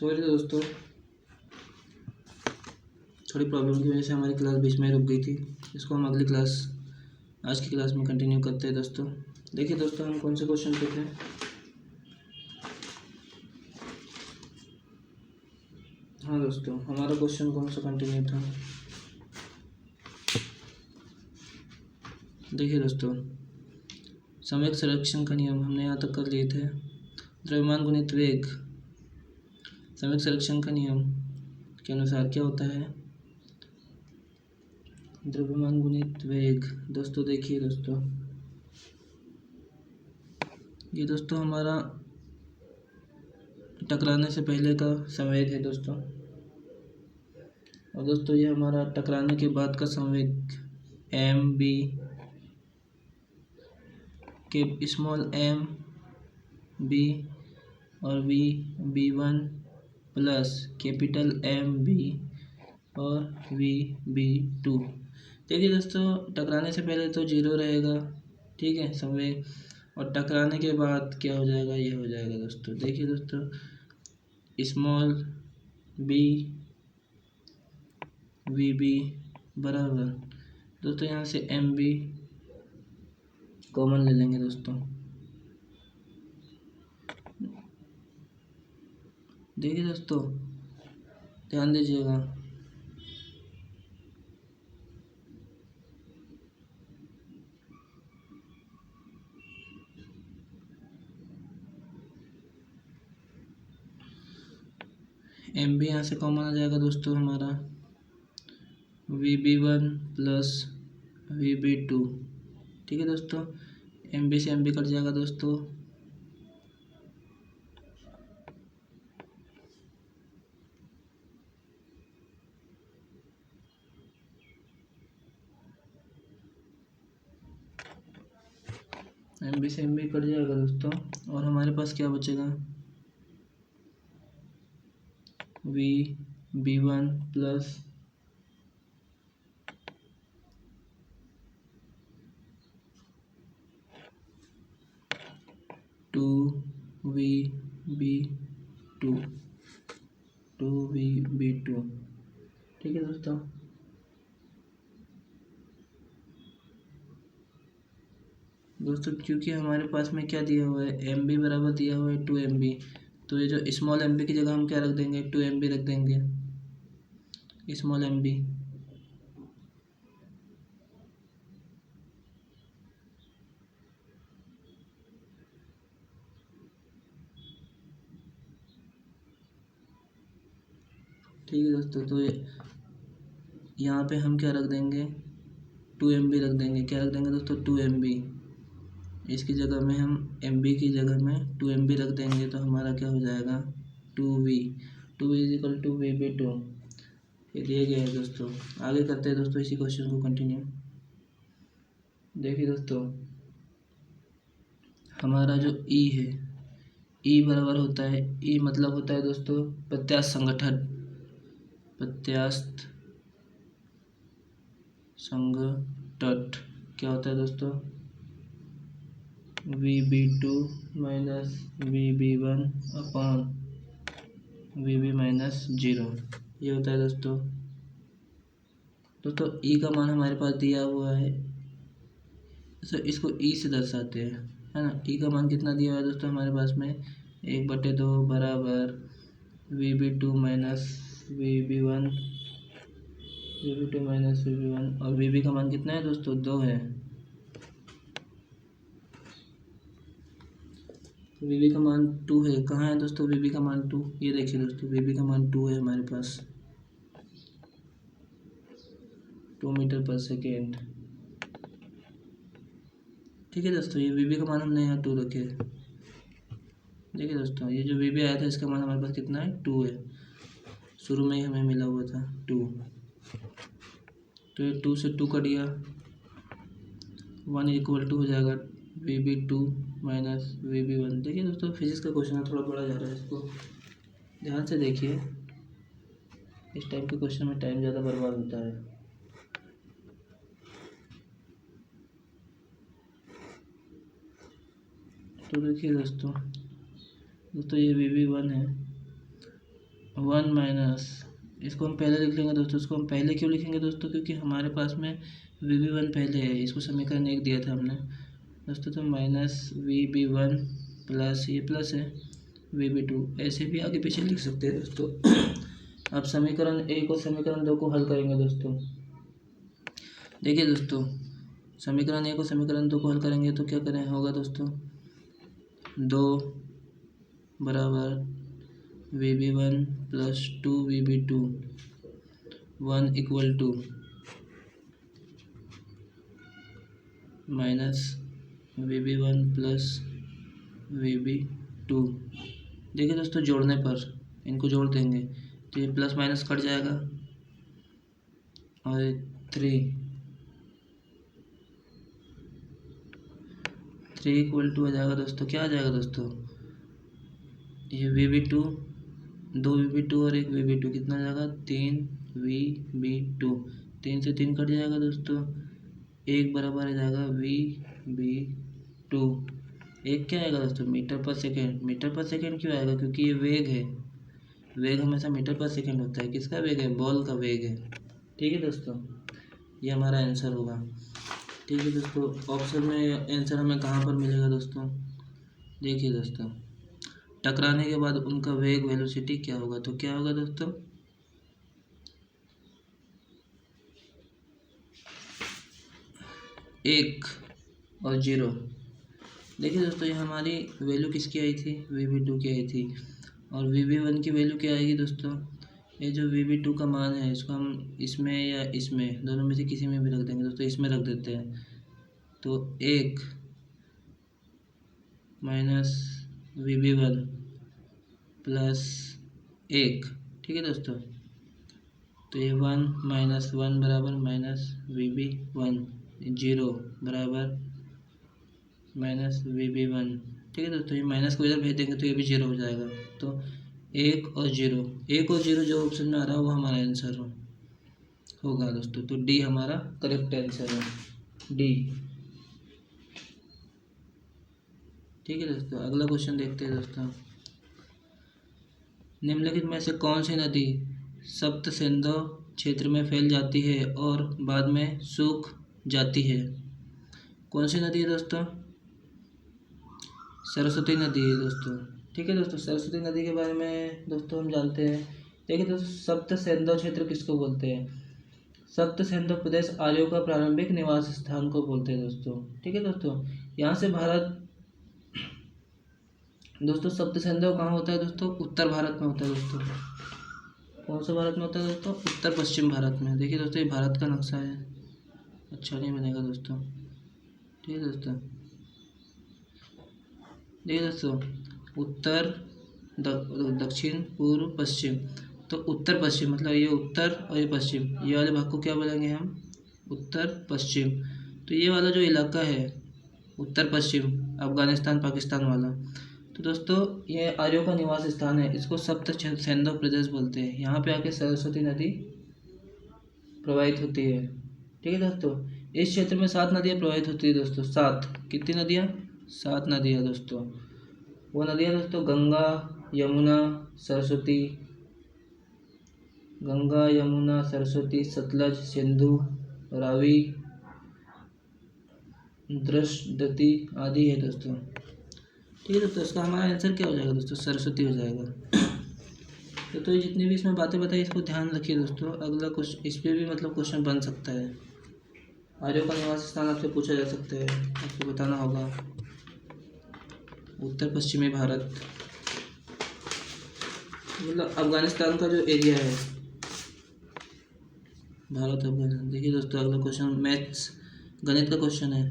Sorry दोस्तों, थोड़ी problem की वजह से हमारी क्लास बीच में रुक गई थी। इसको हम अगली क्लास आज की क्लास में कंटिन्यू करते हैं दोस्तों। देखिए दोस्तों, हम कौन से क्वेश्चन पे थे। हाँ दोस्तों, हमारा क्वेश्चन कौन सा कंटिन्यू था। देखिए दोस्तों, संवेग संरक्षण का नियम हमने यहाँ तक कर लिए थे। द्रव्यमान गुणित वेग, संवेग संरक्षण का नियम के अनुसार क्या होता है, द्रव्यमान गुणित वेग। दोस्तों देखिए दोस्तों, ये दोस्तों हमारा टकराने से पहले का संवेग है दोस्तों, और दोस्तों ये हमारा टकराने के बाद का संवेग एम बी के स्मॉल एम बी और V one plus capital M B और वी टू। देखिए दोस्तों, टकराने से पहले तो जीरो रहेगा, ठीक है, संवेग, और टकराने के बाद क्या हो जाएगा, ये हो जाएगा दोस्तों। देखिए दोस्तों, स्मॉल बी वी बी बराबर दोस्तों, यहाँ से एम बी कॉमन ले लेंगे दोस्तों। देखिए दोस्तों, ध्यान दीजिएगा, एम बी यहाँ से कॉमन आ जाएगा दोस्तों हमारा V B one plus V B two. ठीक है दोस्तों, एम बी से एम बी कट जाएगा दोस्तों, एम बी से एम बी कट जाएगा दोस्तों, और हमारे पास क्या बचेगा, V B one plus two V B two, two V B two. ठीक है दोस्तों, क्योंकि हमारे पास में क्या दिया हुआ है, एम बी बराबर दिया हुआ है टू एम बी, तो ये जो स्मॉल एम बी की जगह हम क्या रख देंगे, टू एम बी रख देंगे, स्मॉल एम बी। ठीक है दोस्तों, तो यहाँ पे हम क्या रख देंगे, टू एम बी रख देंगे। क्या रख देंगे दोस्तों, टू एम बी। इसकी जगह में हम एम बी की जगह में टू एम बी रख देंगे, तो हमारा क्या हो जाएगा, two V, two V is equal to V B two. ये दिए गए हैं दोस्तों। आगे करते हैं दोस्तों इसी क्वेश्चन को कंटिन्यू। देखिए दोस्तों, हमारा जो ई है, ई बराबर होता है, ई मतलब होता है दोस्तों प्रत्यास्थ संगठन, प्रत्यास्थ संगठन। क्या होता है दोस्तों, V B two minus V B one upon V B minus zero, ये होता है दोस्तों। ई का मान हमारे पास दिया हुआ है, तो इसको ई से दर्शाते हैं, है ना। ई का मान कितना दिया हुआ है दोस्तों हमारे पास में, 1/2 बराबर V B two minus V B one, V B two minus V B one, और वी बी का मान कितना है दोस्तों, 2 है। वी बी का मान 2 है। कहाँ है दोस्तों वी बी का मान 2, ये देखिए दोस्तों, वी बी का मान 2 है हमारे पास, 2 मीटर पर सेकेंड। ठीक है दोस्तों, ये वी बी का मान हमने यहाँ 2 रखे। देखिए दोस्तों, ये जो वी बी आया था इसका मान हमारे पास कितना है, 2 है, शुरू में ही हमें मिला हुआ था 2। तो ये 2 से 2 कट गया, 1 इक्वल टू हो जाएगा V B two minus V B one. देखिए दोस्तों, फिजिक्स का क्वेश्चन है, थोड़ा बड़ा जा रहा है, इसको ध्यान से देखिए। इस टाइप के क्वेश्चन में टाइम ज़्यादा बर्बाद होता है। तो देखिए दोस्तों, ये वी बी वन है, 1 माइनस, इसको हम पहले लिख लेंगे दोस्तों। इसको हम पहले क्यों लिखेंगे दोस्तों, क्योंकि हमारे पास में VB1 पहले है, इसको समीकरण 1 दिया था हमने दोस्तों। तो माइनस VB1 प्लस, ये प्लस है, VB2, ऐसे भी आगे पीछे लिख सकते हैं दोस्तों। अब समीकरण 1 और समीकरण 2 को हल करेंगे दोस्तों। देखिए दोस्तों, समीकरण 1 और समीकरण 2 को हल करेंगे तो क्या करें होगा दोस्तों, 2 बराबर VB1 plus 2 VB2 1 equal to minus VB1 plus VB2। देखिए दोस्तों, जोड़ने पर इनको जोड़ देंगे तो ये प्लस माइनस कट जाएगा और 3 इक्वल टू आ जाएगा दोस्तों। क्या आ जाएगा दोस्तों, ये VB2, 2 VB2 और 1 VB2 कितना आ जाएगा, 3 VB2। 3 से 3 कट जाएगा दोस्तों, 1 बराबर आ जाएगा VB2। 1 क्या आएगा दोस्तों, मीटर पर सेकेंड। मीटर पर सेकेंड क्यों आएगा, क्योंकि ये वेग है। वेग हमेशा मीटर पर सेकेंड होता है। किसका वेग है, बॉल का वेग है। ठीक है दोस्तों, ये हमारा आंसर होगा। ठीक है दोस्तों, ऑप्शन में आंसर हमें कहाँ पर मिलेगा दोस्तों, देखिए दोस्तों, टकराने के बाद उनका वेग वेलोसिटी क्या होगा, तो क्या होगा दोस्तों, 1 और 0। देखिए दोस्तों, ये हमारी वैल्यू किसकी आई थी, VB2 की आई थी। और VB1 की वैल्यू क्या आएगी दोस्तों, ये जो VB2 का मान है इसको हम इसमें या इसमें दोनों में से किसी में भी रख देंगे दोस्तों। इसमें रख देते हैं तो 1 माइनस VB1 प्लस 1। ठीक है दोस्तों, तो ये 1 माइनस 1 बराबर माइनस VB1, 0 बराबर माइनस VB1। ठीक है दोस्तों, ये माइनस को इधर भेज देंगे तो ये भी 0 हो जाएगा। तो 1 और 0, 1 और 0 जो ऑप्शन में आ रहा है वो हमारा आंसर होगा दोस्तों। तो डी हमारा करेक्ट आंसर है, डी। ठीक है दोस्तों, अगला क्वेश्चन देखते हैं दोस्तों। निम्नलिखित में से कौन सी नदी सप्त सिंधु क्षेत्र में फैल जाती है और बाद में सूख जाती है। कौन सी नदी है दोस्तों, सरस्वती नदी है दोस्तों। ठीक है दोस्तों, सरस्वती नदी के बारे में दोस्तों हम जानते हैं। देखिए दोस्तों, सप्त सिंधु क्षेत्र किसको बोलते हैं, सप्त सिंधु प्रदेश आर्यों का प्रारंभिक निवास स्थान को बोलते हैं दोस्तों। ठीक है दोस्तों, यहाँ से भारत दोस्तों, सप्त सिंधु कहाँ होता है दोस्तों, उत्तर भारत में होता है दोस्तों। कौन सा भारत में होता है दोस्तों, उत्तर पश्चिम भारत में। देखिए दोस्तों, ये भारत का नक्शा है, अच्छा नहीं बनेगा दोस्तों। ठीक है दोस्तों, देखिए दोस्तों, उत्तर दक्षिण पूर्व पश्चिम, तो उत्तर पश्चिम मतलब ये उत्तर और ये पश्चिम, ये वाले भाग को क्या बोलेंगे हम, उत्तर पश्चिम। तो ये वाला जो इलाका है उत्तर पश्चिम, अफगानिस्तान पाकिस्तान वाला, तो दोस्तों ये आर्यों का निवास स्थान है। इसको सप्त सिंधु प्रदेश बोलते हैं। यहाँ पे आके सरस्वती नदी प्रवाहित होती है। ठीक है दोस्तों, इस क्षेत्र में 7 नदियाँ प्रवाहित होती है दोस्तों। 7, कितनी नदियाँ, 7 नदियाँ दोस्तों। वो नदियाँ दोस्तों, गंगा, यमुना, सरस्वती, गंगा, यमुना, सरस्वती, सतलज, सिंधु, रावी, दृष्टि आदि है दोस्तों। ठीक है दोस्तों, इसका हमारा आंसर क्या हो जाएगा दोस्तों, सरस्वती हो जाएगा। तो ये जितनी भी इसमें बातें बताई इसको ध्यान रखिए दोस्तों। अगला क्वेश्चन इस पर भी मतलब क्वेश्चन बन सकता है। आर्यों का निवास स्थान आपसे पूछा जा सकता है, आपको बताना होगा। उत्तर पश्चिमी भारत मतलब अफगानिस्तान का जो एरिया है, भारत अफगानिस्तान। देखिए दोस्तों, अगला क्वेश्चन मैथ्स गणित का क्वेश्चन है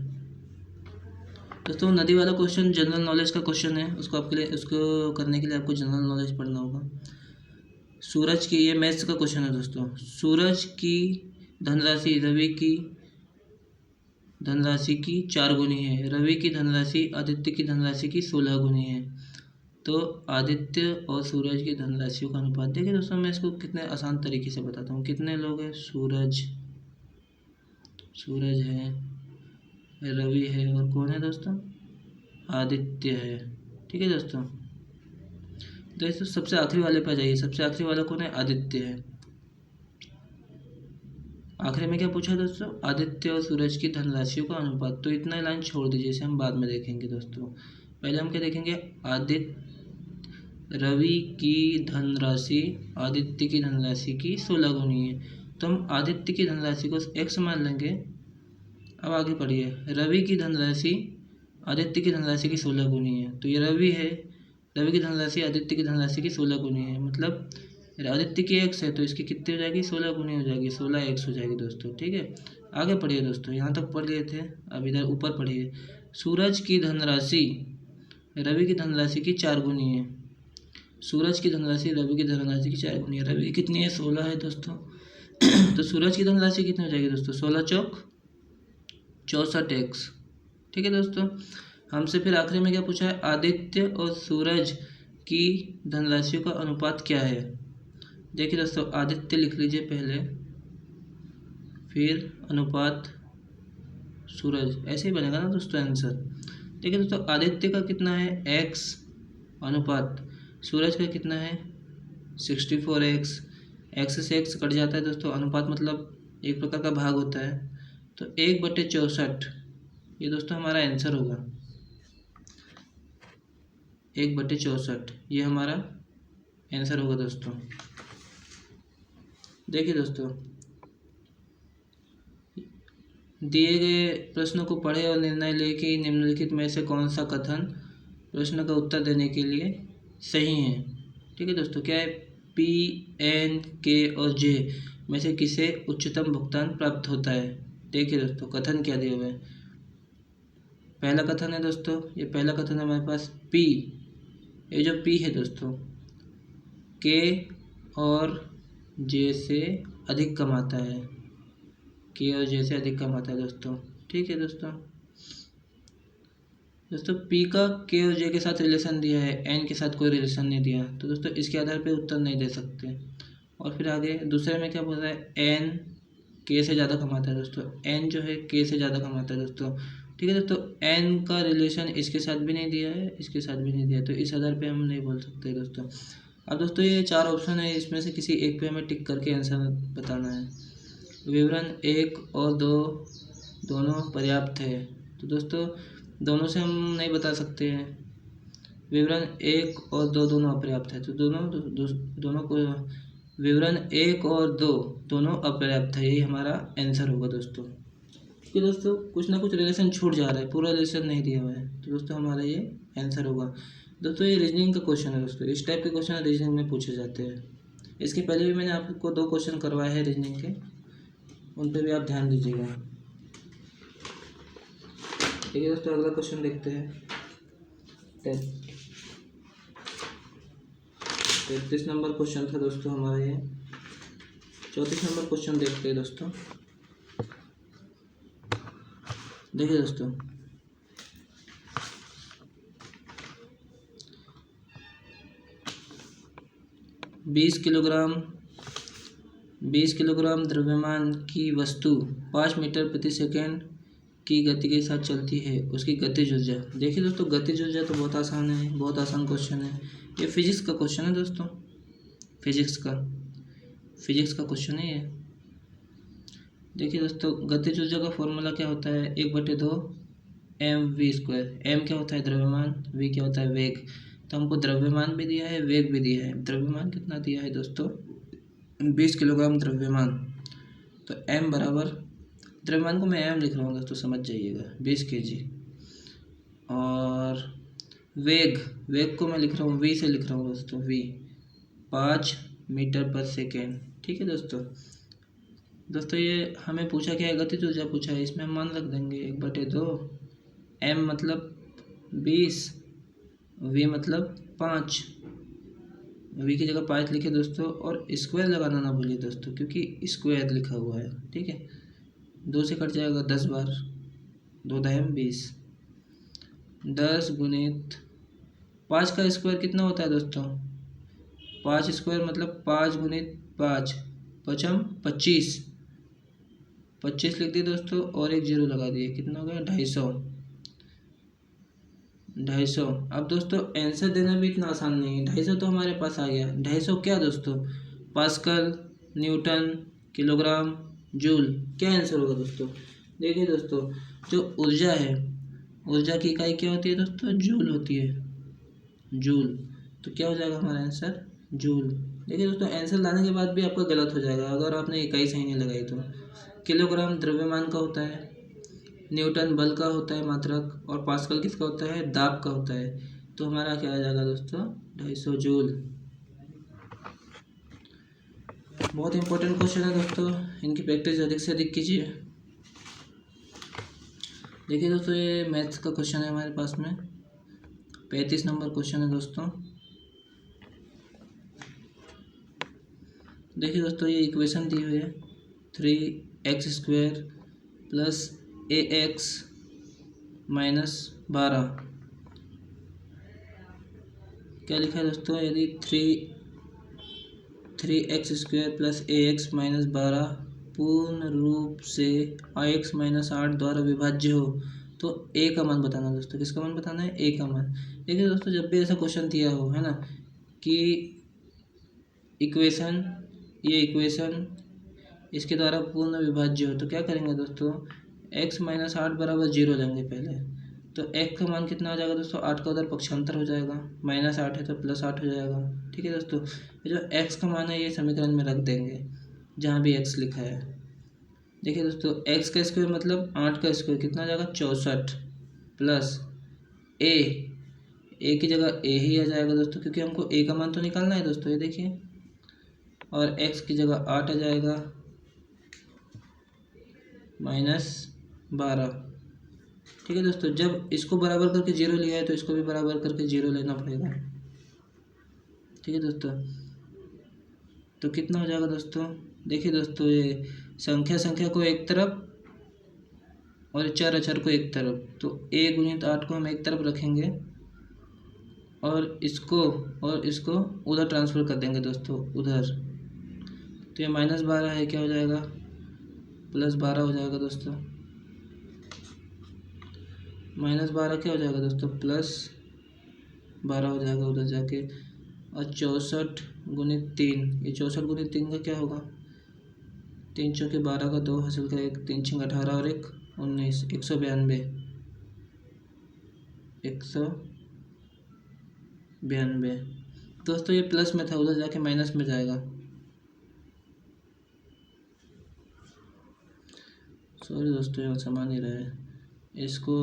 दोस्तों। नदी वाला क्वेश्चन जनरल नॉलेज का क्वेश्चन है, उसको करने के लिए आपको जनरल नॉलेज पढ़ना होगा। सूरज की, ये मैथ्स का क्वेश्चन है दोस्तों। सूरज की धनराशि रवि की धनराशि की 4 गुनी है, रवि की धनराशि आदित्य की धनराशि की 16 गुनी है। तो आदित्य और सूरज की धनराशियों का अनुपात। देखिए दोस्तों, मैं इसको कितने आसान तरीके से बताता हूँ। कितने लोग हैं, सूरज है, रवि है और कौन है दोस्तों, आदित्य है। ठीक है दोस्तों, दोस्तों सबसे आखिरी वाले पे जाइए। सबसे आखिरी वाला कौन है? आदित्य है। आखिरी में क्या पूछा दोस्तों? आदित्य और सूरज की धनराशियों का अनुपात। तो इतना लाइन छोड़ दीजिए, इसे हम बाद में देखेंगे दोस्तों। पहले हम क्या देखेंगे? रवि की धनराशि आदित्य की धनराशि की 16 गुनी है। तो हम आदित्य की धनराशि को x मान लेंगे। अब आगे पढ़िए। रवि की धनराशि आदित्य की धनराशि की 16 गुनी है। तो ये रवि है, रवि की धनराशि आदित्य की धनराशि की 16 गुनी है, मतलब आदित्य की x है तो इसकी कितनी हो जाएगी? 16 गुनी हो जाएगी, 16x हो जाएगी दोस्तों। ठीक है, आगे पढ़िए दोस्तों। यहाँ तक पढ़ लिए थे, अब इधर ऊपर पढ़िए। सूरज की धनराशि रवि की धनराशि की 4 गुनी है। सूरज की धनराशि रवि की धनराशि की 4 गुनी है। रवि की कितनी है? 16 है दोस्तों। तो सूरज की धनराशि कितनी हो जाएगी दोस्तों? 16 चौक 64x। ठीक है दोस्तों। हमसे फिर आखिरी में क्या पूछा है? आदित्य और सूरज की धनराशियों का अनुपात क्या है? देखिए दोस्तों, आदित्य लिख लीजिए पहले, फिर अनुपात सूरज, ऐसे ही बनेगा ना दोस्तों आंसर। देखिए दोस्तों, आदित्य का कितना है? x अनुपात सूरज का कितना है? 64x। x से x कट जाता है दोस्तों, अनुपात मतलब एक प्रकार का भाग होता है। तो 1/64 ये दोस्तों हमारा आंसर होगा। 1/64 ये हमारा आंसर होगा दोस्तों। देखिए दोस्तों, दिए गए प्रश्नों को पढ़े और निर्णय लें कि निम्नलिखित में से कौन सा कथन प्रश्न का उत्तर देने के लिए सही है। ठीक है दोस्तों, क्या है? P, N, K और J में से किसे उच्चतम भुगतान प्राप्त होता है? देखिए दोस्तों, कथन क्या दिए हुए हैं। पहला कथन है दोस्तों, ये पहला कथन है हमारे पास P। ये जो P है दोस्तों, K और J से अधिक कमाता है। K और J से अधिक कमाता है दोस्तों। ठीक है दोस्तों। दोस्तों P का K और J के साथ रिलेशन दिया है, N के साथ कोई रिलेशन नहीं दिया, तो दोस्तों इसके आधार पे उत्तर नहीं दे सकते। और फिर आगे दूसरे में क्या बोल रहा है? N K से ज़्यादा कमाता है दोस्तों। N जो है K से ज़्यादा कमाता है दोस्तों। ठीक है दोस्तों, N का रिलेशन इसके साथ भी नहीं दिया है, इसके साथ भी नहीं दिया, तो इस आधार पे हम नहीं बोल सकते दोस्तों। अब दोस्तों ये 4 ऑप्शन है, इसमें से किसी एक पे हमें टिक करके आंसर बताना है। विवरण 1 और 2 दोनों पर्याप्त है, तो दोस्तों दोनों से हम नहीं बता सकते हैं। विवरण 1 और 2 दोनों अपर्याप्त है, तो दोनों को विवरण 1 और 2 दोनों अपर्याप्त है, यही हमारा आंसर होगा दोस्तों। क्योंकि दोस्तों कुछ ना कुछ रिलेशन छूट जा रहा है, पूरा रिलेशन नहीं दिया हुआ है, तो दोस्तों हमारा ये आंसर होगा। दोस्तों ये रीजनिंग का क्वेश्चन है दोस्तों, इस टाइप के क्वेश्चन रीजनिंग में पूछे जाते हैं। इसके पहले भी मैंने आपको 2 क्वेश्चन करवाए हैं रीजनिंग के, उन पर भी आप ध्यान दीजिएगा। ठीक है दोस्तों, अगला क्वेश्चन देखते हैं। 33 नंबर क्वेश्चन था दोस्तों हमारा ये। 34 नंबर क्वेश्चन देखते हैं दोस्तों। देखिए दोस्तों, बीस किलोग्राम द्रव्यमान की वस्तु 5 मीटर प्रति सेकेंड की गति के साथ चलती है, उसकी गतिज ऊर्जा। देखिए दोस्तों, गतिज ऊर्जा तो बहुत आसान है, बहुत आसान क्वेश्चन है। ये फिजिक्स का क्वेश्चन है दोस्तों, फिजिक्स का क्वेश्चन है ये। देखिए दोस्तों, गतिज ऊर्जा का फॉर्मूला क्या होता है? 1/2 mv²। m क्या होता है? द्रव्यमान। v क्या होता है? वेग। तो हमको द्रव्यमान भी दिया है, वेग भी दिया है। द्रव्यमान कितना दिया है दोस्तों? 20 किलोग्राम द्रव्यमान। तो m बराबर, द्रव्यमान को मैं m लिख रहा हूँ दोस्तों, समझ जाइएगा, 20 kg। और वेग को मैं लिख रहा हूँ, v से लिख रहा हूँ दोस्तों, v 5 मीटर पर सेकेंड। ठीक है दोस्तों ये हमें पूछा क्या है? गतिज ऊर्जा पूछा है, इसमें हम मान रख देंगे 1/2। m मतलब 20, v मतलब 5, v की जगह 5 लिखे दोस्तों, और स्क्वायर लगाना ना भूलिए दोस्तों, क्योंकि स्क्वायर लिखा हुआ है। ठीक है, 2 से कट जाएगा 10 बार, 2 दाएम 20, 10 गुणित 5 का स्क्वायर कितना होता है दोस्तों? 5 स्क्वायर मतलब 5 गुणित 5, 5 25, 25 लिख दिए दोस्तों, और एक जीरो लगा दिए, कितना हो गया? 250। 250। अब दोस्तों आंसर देना भी इतना आसान नहीं है। 250 तो हमारे पास आ गया। 250 क्या दोस्तों? Pascal, Newton, kilogram, joule. क्या आंसर होगा दोस्तों? देखिए दोस्तों, जो ऊर्जा है, ऊर्जा की इकाई क्या होती है दोस्तों? जूल होती है, जूल। तो क्या हो जाएगा हमारा आंसर? जूल। देखिए दोस्तों, आंसर लाने के बाद भी आपका गलत हो जाएगा अगर आपने इकाई सही नहीं लगाई तो। किलोग्राम द्रव्यमान का होता है, न्यूटन बल का होता है मात्रक, और पास्कल किसका होता है? दाब का होता है। तो हमारा क्या आ जाएगा दोस्तों? 250 जूल। बहुत इंपॉर्टेंट क्वेश्चन है दोस्तों, इनकी प्रैक्टिस अधिक से अधिक कीजिए। देखिए दोस्तों, ये मैथ्स का क्वेश्चन है हमारे पास में, 35 नंबर क्वेश्चन है दोस्तों। देखिए दोस्तों, ये इक्वेशन दी हुई है 3x² प्लस ax माइनस 12। क्या लिखा है दोस्तों? यदि 3x² प्लस ax माइनस 12 पूर्ण रूप से ax माइनस 8 द्वारा विभाज्य हो तो a का मान बताना दोस्तों। किसका मान बताना है? a का मान। देखिए दोस्तों, जब भी ऐसा क्वेश्चन दिया हो, है ना, कि इक्वेशन, ये इक्वेशन इसके द्वारा पूर्ण विभाज्य हो, तो क्या करेंगे दोस्तों? x माइनस 8 बराबर 0 लेंगे पहले। तो x का मान कितना हो जाएगा दोस्तों? 8 का उधर पक्षांतर हो जाएगा, माइनस 8 है तो प्लस 8 हो जाएगा। ठीक है दोस्तों, जो x का मान है ये समीकरण में रख देंगे जहाँ भी x लिखा है। देखिए दोस्तों, x का स्क्वायर मतलब 8 का स्क्वायर कितना हो जाएगा? 64 प्लस a की जगह a ही आ जाएगा दोस्तों, क्योंकि हमको a का मान तो निकालना है दोस्तों। ये देखिए, और x की जगह 8 आ जाएगा माइनस 12। ठीक है दोस्तों, जब इसको बराबर करके 0 लिया है तो इसको भी बराबर करके 0 लेना पड़ेगा। ठीक है दोस्तों, तो कितना हो जाएगा दोस्तों? देखिए दोस्तों, ये संख्या को एक तरफ और चर अचर को एक तरफ, तो a गुणित 8 को हम एक तरफ रखेंगे और इसको उधर ट्रांसफ़र कर देंगे दोस्तों, उधर। तो ये माइनस 12 है, क्या हो जाएगा? प्लस 12 हो जाएगा दोस्तों। माइनस 12 क्या हो जाएगा दोस्तों? प्लस 12 हो जाएगा उधर जाके। और 64 गुणित 3, ये 64 गुणित 3 का क्या होगा? 3 चौके 12 का 2 हासिल का 1, 3 छंग 18 और 1 19, 192। 192 दोस्तों, ये प्लस में था, उधर जाके माइनस में जाएगा। सॉरी दोस्तों, यहाँ समान ही रहा है। इसको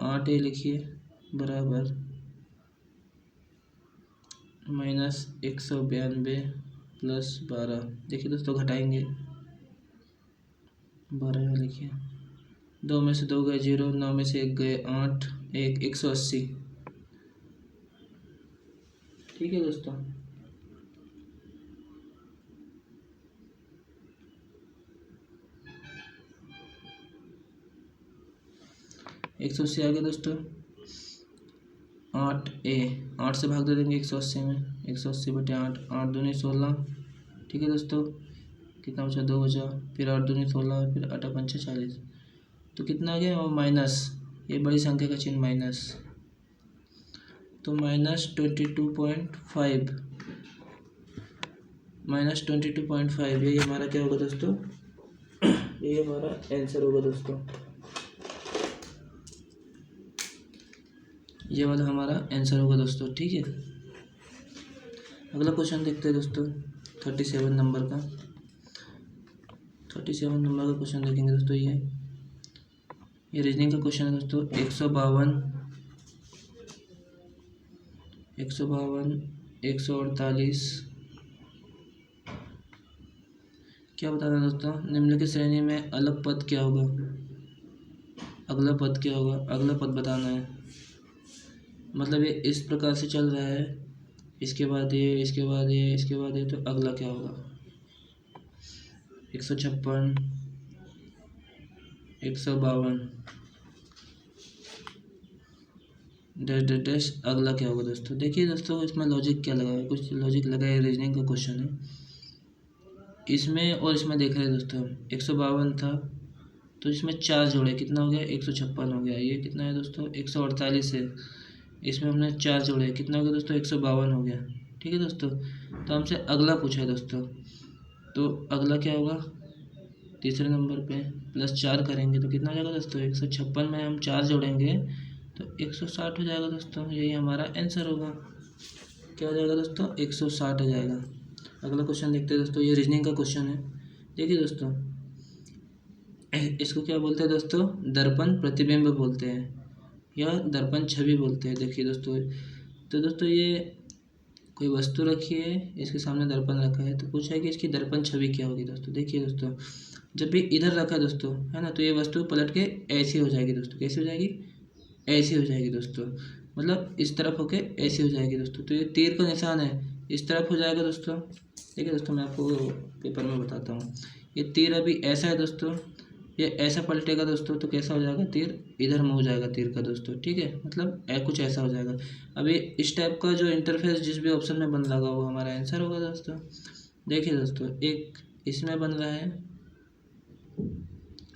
8a लिखिए बराबर माइनस 192 प्लस 12। देखिए दोस्तों, घटाएंगे, 12 यहाँ लिखिए, 2 में से 2 गए 0, 9 में से 1 गए 8, 180। ठीक है दोस्तों, एक सौ अस्सी आ गया दोस्तों। 8 से भाग दे देंगे 180 में, 180/8, 8 दूनी 16। ठीक है दोस्तों, कितना बचा? 2 बचा, फिर 8 दूनी 16, फिर 8 पंचे 40। तो कितना आ गया? और माइनस, ये बड़ी संख्या का चिन्ह माइनस, तो -22.5, -22.5, यही हमारा क्या होगा दोस्तों? यही हमारा आंसर होगा दोस्तों, ये वाला हमारा आंसर होगा दोस्तों। ठीक है, अगला क्वेश्चन देखते हैं दोस्तों, 37 नंबर का। 37 नंबर का क्वेश्चन देखेंगे दोस्तों। ये रीजनिंग का क्वेश्चन है दोस्तों। 152, 148, क्या बताना है दोस्तों? निम्नलिखित श्रेणी में अलग पद क्या होगा? अगला पद क्या होगा? अगला पद बताना है। मतलब ये इस प्रकार से चल रहा है, इसके बाद ये, इसके बाद ये, इसके बाद ये, तो अगला क्या होगा? 156, 152 डैश डैश डैश, अगला क्या होगा दोस्तों? देखिए दोस्तों, इसमें लॉजिक क्या लगा है? कुछ लॉजिक लगा है, रीजनिंग का क्वेश्चन है। इसमें और इसमें देख रहे हैं दोस्तों, 152 था तो इसमें 4 जोड़े, कितना हो गया? 156 हो गया। ये कितना है दोस्तों? 148 है, इसमें हमने 4 जोड़े, कितना हो गया दोस्तों 152 हो गया। ठीक है दोस्तों, तो हमसे अगला पूछा है दोस्तों, तो अगला क्या होगा, तीसरे नंबर पे +4 करेंगे तो कितना हो जाएगा दोस्तों 156 में हम 4 जोड़ेंगे तो 160 हो जाएगा दोस्तों। यही हमारा आंसर होगा। क्या हो जाएगा दोस्तों 160 हो जाएगा। अगला क्वेश्चन देखते हैं दोस्तों, ये रीजनिंग का क्वेश्चन है। देखिए दोस्तों, इसको क्या बोलते हैं दोस्तों, दर्पण प्रतिबिंब बोलते हैं या दर्पण छवि बोलते हैं। देखिए दोस्तों, तो दोस्तों ये कोई वस्तु रखी है, इसके सामने दर्पण रखा है, तो पूछा है कि इसकी दर्पण छवि क्या होगी दोस्तों। देखिए दोस्तों, जब भी इधर रखा है दोस्तों, है ना, तो ये वस्तु पलट के ऐसी हो जाएगी दोस्तों। कैसी हो जाएगी, ऐसी हो जाएगी दोस्तों, मतलब इस तरफ होके ऐसी हो जाएगी दोस्तों। तो ये तीर का निशान है, इस तरफ हो जाएगा दोस्तों। देखिए दोस्तों, मैं आपको पेपर में बताता हूँ। ये तीर अभी ऐसा है दोस्तों, ये ऐसा पलटेगा दोस्तों, तो कैसा हो जाएगा, तीर इधर में हो जाएगा तीर का दोस्तों। ठीक है, मतलब कुछ ऐसा हो जाएगा। अभी इस टाइप का जो इंटरफेस जिस भी ऑप्शन में बन लगा वो हमारा आंसर होगा दोस्तों। देखिए दोस्तों, एक इसमें बन रहा है,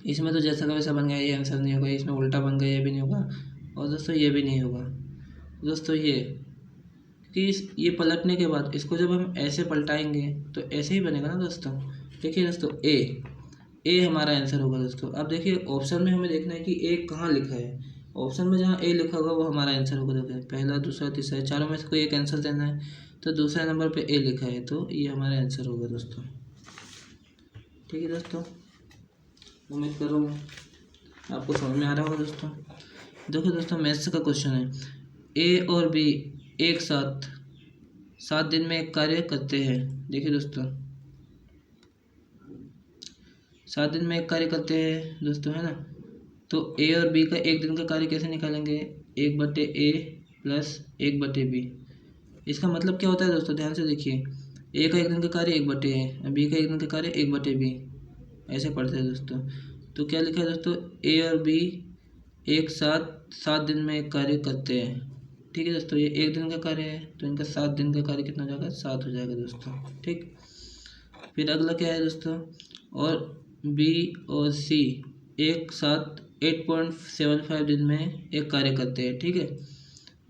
इसमें तो जैसा का वैसा बन गया, ये आंसर नहीं होगा। इसमें उल्टा बन गया, ये भी नहीं होगा। और दोस्तों ये भी नहीं होगा दोस्तों। ये कि ये पलटने के बाद इसको जब हम ऐसे पलटाएंगे तो ऐसे ही बनेगा ना दोस्तों। देखिए दोस्तों, ए हमारा आंसर होगा दोस्तों। अब देखिए ऑप्शन में हमें देखना है कि ए कहाँ लिखा है। ऑप्शन में जहाँ ए लिखा होगा वो हमारा आंसर होगा। देखिए पहला, दूसरा, तीसरा, चारों में से कोई एक आंसर देना है, तो दूसरे नंबर पे ए लिखा है, तो ये हमारा आंसर होगा दोस्तों। ठीक है दोस्तों, उम्मीद कर रहा हूँ आपको समझ में आ रहा होगा दोस्तों। देखो दोस्तों, मैथ्स का क्वेश्चन है, ए और बी एक साथ 7 दिन में एक कार्य करते हैं। देखिए दोस्तों, 7 दिन में एक कार्य करते हैं दोस्तों, है ना। तो ए और बी का एक दिन का कार्य कैसे निकालेंगे, 1/A प्लस 1/B। इसका मतलब क्या होता है दोस्तों, ध्यान से देखिए। ए का एक दिन का कार्य 1/A है, बी का एक दिन का कार्य 1/B, ऐसे पढ़ते हैं दोस्तों। तो क्या लिखा है दोस्तों, ए और बी एक साथ 7 दिन में एक कार्य करते हैं। ठीक है दोस्तों, ये एक दिन का कार्य है, तो इनका 7 दिन का कार्य कितना हो जाएगा, 7 हो जाएगा दोस्तों। ठीक, फिर अगला क्या है दोस्तों, और बी और सी एक साथ 8.75 दिन में एक कार्य करते हैं। ठीक है,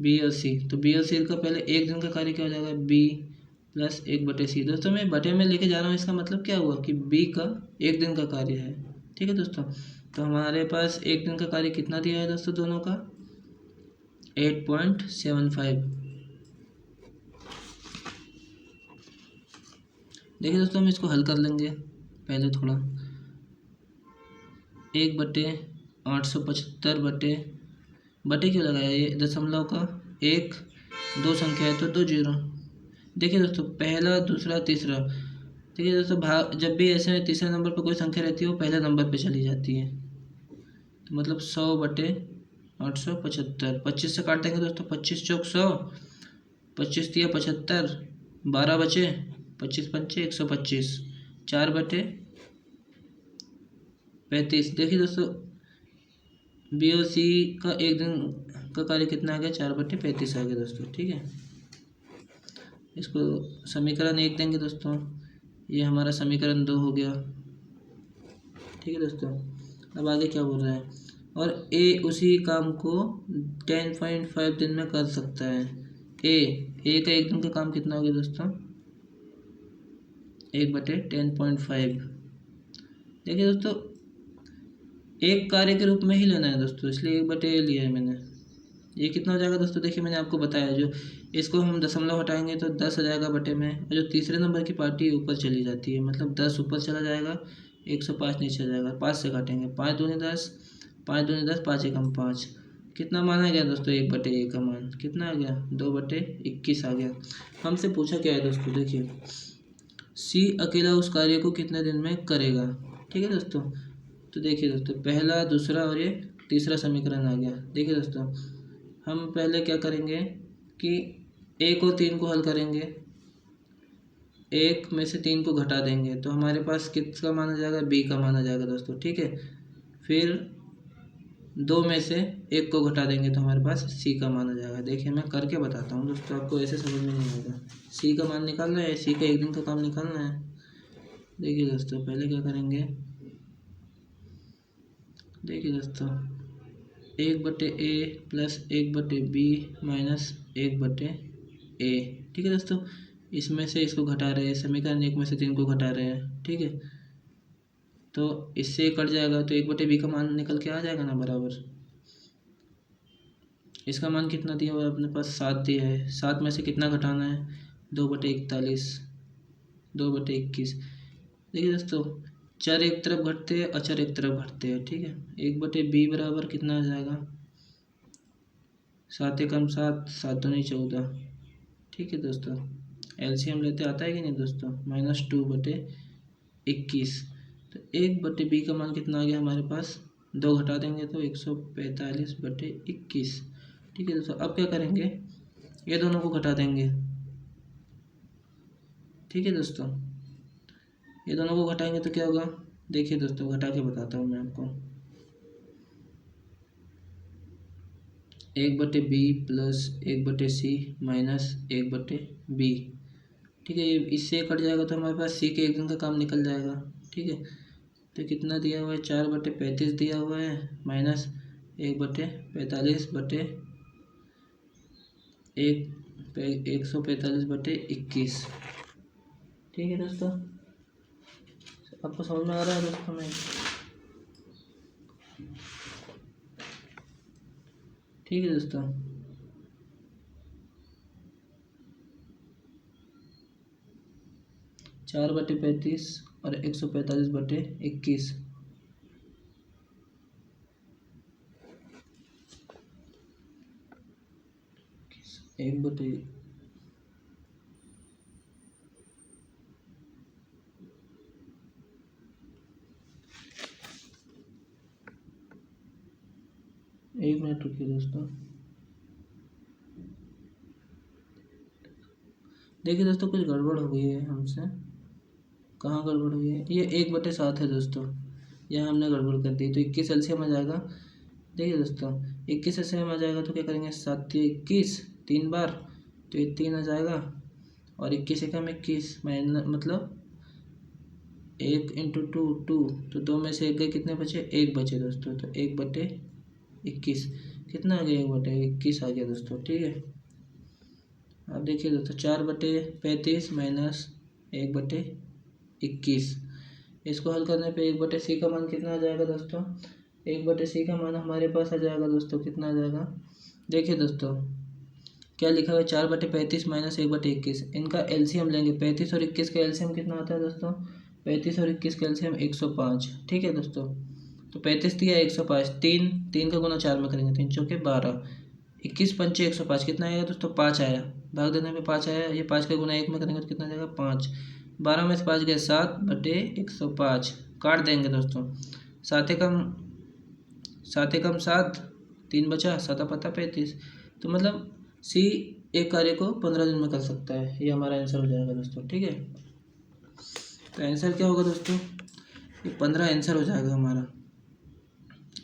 बी और सी, तो बी और सी का पहले एक दिन का कार्य क्या हो जाएगा, बी प्लस 1/C। दोस्तों मैं बटे में लेके जा रहा हूँ, इसका मतलब क्या हुआ कि बी का एक दिन का कार्य है। ठीक है दोस्तों, तो हमारे पास एक दिन का कार्य कितना दिया है दोस्तों, दोनों का 8.75। देखिए दोस्तों, हम इसको हल कर लेंगे पहले थोड़ा। 1/875 बटे क्यों लगाया, ये दशमलव का 1 2 संख्या है तो 2 जीरो। देखिए दोस्तों, पहला, दूसरा, तीसरा, देखिए दोस्तों, भाग जब भी ऐसे तीसरे नंबर पर कोई संख्या रहती है वो पहले नंबर पे चली जाती है, तो मतलब 100/875। 25 से काट देंगे दोस्तों, 25 चौक 100, 25 दिया 75, 12 बचे, 25 पंचे 125, 4/35। देखिए दोस्तों, बी और सी का एक दिन का कार्य कितना आ गया, 4/35 आ गया दोस्तों। ठीक है, इसको समीकरण 1 देंगे दोस्तों, ये हमारा समीकरण 2 हो गया। ठीक है दोस्तों, अब आगे क्या बोल रहा है, और ए उसी काम को 10.5 दिन में कर सकता है। ए का एक दिन का काम कितना हो गया दोस्तों, 1/10.5। देखिए दोस्तों, एक कार्य के रूप में ही लेना है दोस्तों, इसलिए 1/A लिया है मैंने। ये कितना हो जाएगा दोस्तों, देखिए मैंने आपको बताया, जो इसको हम दशमलव हटाएंगे तो 10 हो जाएगा बटे में, और जो तीसरे नंबर की पार्टी ऊपर चली जाती है, मतलब 10 ऊपर चला जाएगा, 105 नीचे आ जाएगा। 5 से काटेंगे, 5 दूनी 10, 5 दूनी 10, 5 एकम 5। कितना माना गया दोस्तों, 1/A का मान कितना आ गया, 2/21 आ गया। हमसे पूछा क्या है दोस्तों, देखिए सी अकेला उस कार्य को कितने दिन में करेगा। ठीक है दोस्तों, तो देखिए दोस्तों, पहला, दूसरा और ये तीसरा समीकरण आ गया। देखिए दोस्तों, हम पहले क्या करेंगे कि 1 और 3 को हल करेंगे, 1 में से 3 को घटा देंगे तो हमारे पास किसका मान आ जाएगा, बी का मान आ जाएगा दोस्तों। ठीक है, फिर 2 में से 1 को घटा देंगे तो हमारे पास सी का मान आ जाएगा। देखिए मैं करके बताता हूँ दोस्तों, आपको ऐसे समझ में नहीं आएगा। सी का मान निकालना है, सी का एक दिन का काम निकालना है। देखिए दोस्तों, पहले क्या करेंगे, देखिए दोस्तों, 1/a plus 1/b minus 1/a। ठीक है दोस्तों, इसमें से इसको घटा रहे हैं, समीकरण 1 में से 3 को घटा रहे हैं। ठीक है, तो इससे कट जाएगा तो 1/b का मान निकल के आ जाएगा ना बराबर। इसका मान कितना दिया हुआ है अपने पास, 7 दिया है। 7 में से कितना घटाना है, 2/41, 2/21। देखिए दोस्तों, चर एक तरफ घटते हैं, अचर एक तरफ घटते हैं। ठीक है, 1/b बराबर कितना आ जाएगा, 7 एकम 7, 7 दूनी 14। ठीक है दोस्तों, एलसीएम लेते आता है कि नहीं दोस्तों, -2/21। तो 1/b का मान कितना आ गया हमारे पास, 2 घटा देंगे तो 145/21। ठीक है दोस्तों, अब क्या करेंगे, ये दोनों को घटा देंगे। ठीक है दोस्तों, ये दोनों को घटाएंगे तो क्या होगा, देखिए दोस्तों घटा के बताता हूँ मैं आपको। 1/b plus 1/c minus 1/b। ठीक है, ये इससे कट जाएगा तो हमारे पास c के एक दिन का काम निकल जाएगा। ठीक है, तो कितना दिया हुआ है, 4/35 दिया हुआ है माइनस 1/45/145/21। ठीक है दोस्तों, आपको समझ में आ रहा है दोस्तों में। ठीक है दोस्तों, चार बटे 35 और 145/21। एक बटे एक मिनट रुकिए दोस्तों। देखिए दोस्तों, कुछ गड़बड़ हो गई है हमसे। कहाँ गड़बड़ हुई है, ये 1/7 है दोस्तों, यह हमने गड़बड़ कर दी। तो 21 एलसीएम आ जाएगा। देखिए दोस्तों, 21 एलसीएम आ जाएगा तो क्या करेंगे, 7 या 21 3 बार, तो ये 3 आ जाएगा और 21 एकम 21 मतलब 1 × 2 2, तो 2 में से 1 गए, कितने बचे, 1 बचे दोस्तों। तो 1/21 कितना आ गया, 1/21 आ गया दोस्तों। ठीक है, अब देखिए दोस्तों, 4/35 माइनस 1/21, इसको हल करने पे 1/c का मान कितना आ जाएगा दोस्तों, 1/c का मान हमारे पास आ जाएगा दोस्तों, कितना आ जाएगा, देखिए दोस्तों क्या लिखा हुआ है, 4/35 माइनस 1/21। इनका एलसीएम लेंगे, 35 और 21 का एलसीएम कितना आता है दोस्तों, 35 और 21 का एलसीएम 105। ठीक है दोस्तों, तो 35 दिया 105, 3 का गुना 4 में करेंगे, 3 चौके 12, 21 पंचे 105, कितना आएगा दोस्तों, 5 आया। भाग देने पे 5 आया, ये 5 का गुना 1 में करेंगे तो कितना जाएगा, 5। 12 में से 5 गए, 7/105, काट देंगे दोस्तों। 7 एकम 7, 3 बचा, 7/35। तो मतलब सी एक कार्य को 15 दिन में कर सकता है, ये हमारा आंसर हो जाएगा दोस्तों। ठीक है, तो आंसर क्या होगा दोस्तों, ये 15 आंसर हो जाएगा हमारा।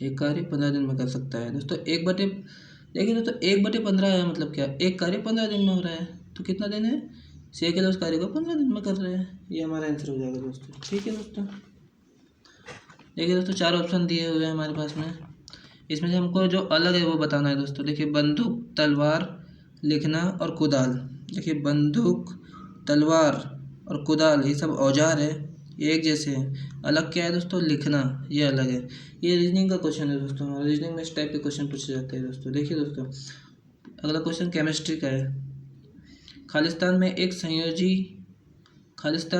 एक कार्य 15 दिन में कर सकता है दोस्तों। देखिए दोस्तों, 1/15 आया मतलब क्या, एक कार्य 15 दिन में हो रहा है, तो कितना दिन है, सी अकेले उस कार्य को 15 दिन में कर रहे हैं, ये हमारा आंसर हो जाएगा दोस्तों। ठीक है दोस्तों, देखिए दोस्तों 4 ऑप्शन दिए हुए हैं हमारे पास में, इसमें से हमको जो अलग है वो बताना है दोस्तों। देखिए, बंदूक, तलवार, लिखना और कुदाल। देखिए, बंदूक, तलवार और कुदाल ये सब औजार है, ये एक जैसे हैं। अलग क्या है दोस्तों, लिखना, ये अलग है। ये रीजनिंग का क्वेश्चन है दोस्तों, हमारा रीजनिंग में इस टाइप के क्वेश्चन पूछे जाते हैं दोस्तों। देखिए दोस्तों, अगला क्वेश्चन केमिस्ट्री का है। खालिस्तान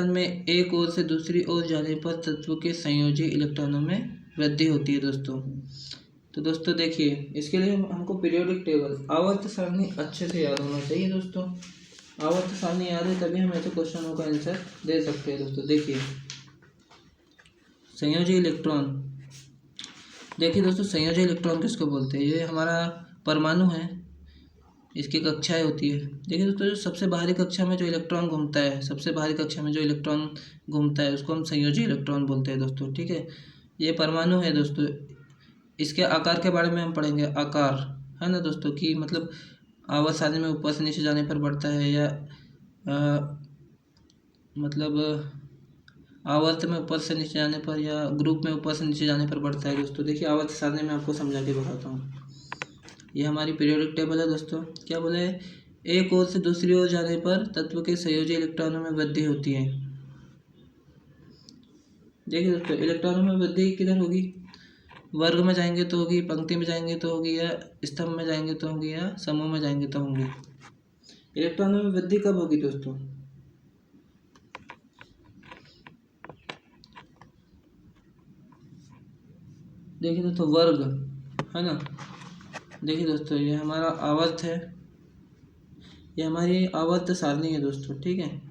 में एक ओर से दूसरी ओर जाने पर तत्व के संयोजी इलेक्ट्रॉनों में वृद्धि होती है दोस्तों। तो दोस्तों देखिए, इसके लिए हमको पीरियोडिक टेबल, आवर्त सारणी अच्छे से याद होना चाहिए दोस्तों। आवर्त सारणी याद है तभी हम ऐसे क्वेश्चनों का आंसर दे सकते हैं दोस्तों। देखिए, संयोजी इलेक्ट्रॉन, देखिए दोस्तों संयोजी इलेक्ट्रॉन किसको बोलते हैं, ये हमारा परमाणु है, इसकी कक्षाएं होती है। देखिए दोस्तों, जो सबसे बाहरी कक्षा में जो इलेक्ट्रॉन घूमता है, सबसे बाहरी कक्षा में जो इलेक्ट्रॉन घूमता है उसको हम संयोजी इलेक्ट्रॉन बोलते हैं दोस्तों। ठीक है, ये परमाणु है दोस्तों। इसके आकार के बारे में हम पढ़ेंगे, आकार है ना दोस्तों, कि मतलब आवर्त सारणी में ऊपर से नीचे जाने पर बढ़ता है, या मतलब आवर्त में ऊपर से नीचे जाने पर, या ग्रुप में ऊपर से नीचे जाने पर बढ़ता है दोस्तों। देखिए, आवर्त सारणी में आपको समझा के बताता हूँ। ये हमारी पीरियोडिक टेबल है दोस्तों। क्या बोला है, एक ओर से दूसरी ओर जाने पर तत्व के संयोजी इलेक्ट्रॉनों में वृद्धि होती है। देखिए दोस्तों, इलेक्ट्रॉनों में वृद्धि किधर होगी, वर्ग में जाएंगे तो होगी, पंक्ति में जाएंगे तो होगी, या स्तंभ में जाएंगे तो होगी, या समूह में जाएंगे तो होंगी। इलेक्ट्रॉनों में वृद्धि कब होगी दोस्तों, देखिए दोस्तों वर्ग है ना। देखिए दोस्तों, ये हमारा आवर्त है, ये हमारी आवर्त सारणी है दोस्तों, ठीक है।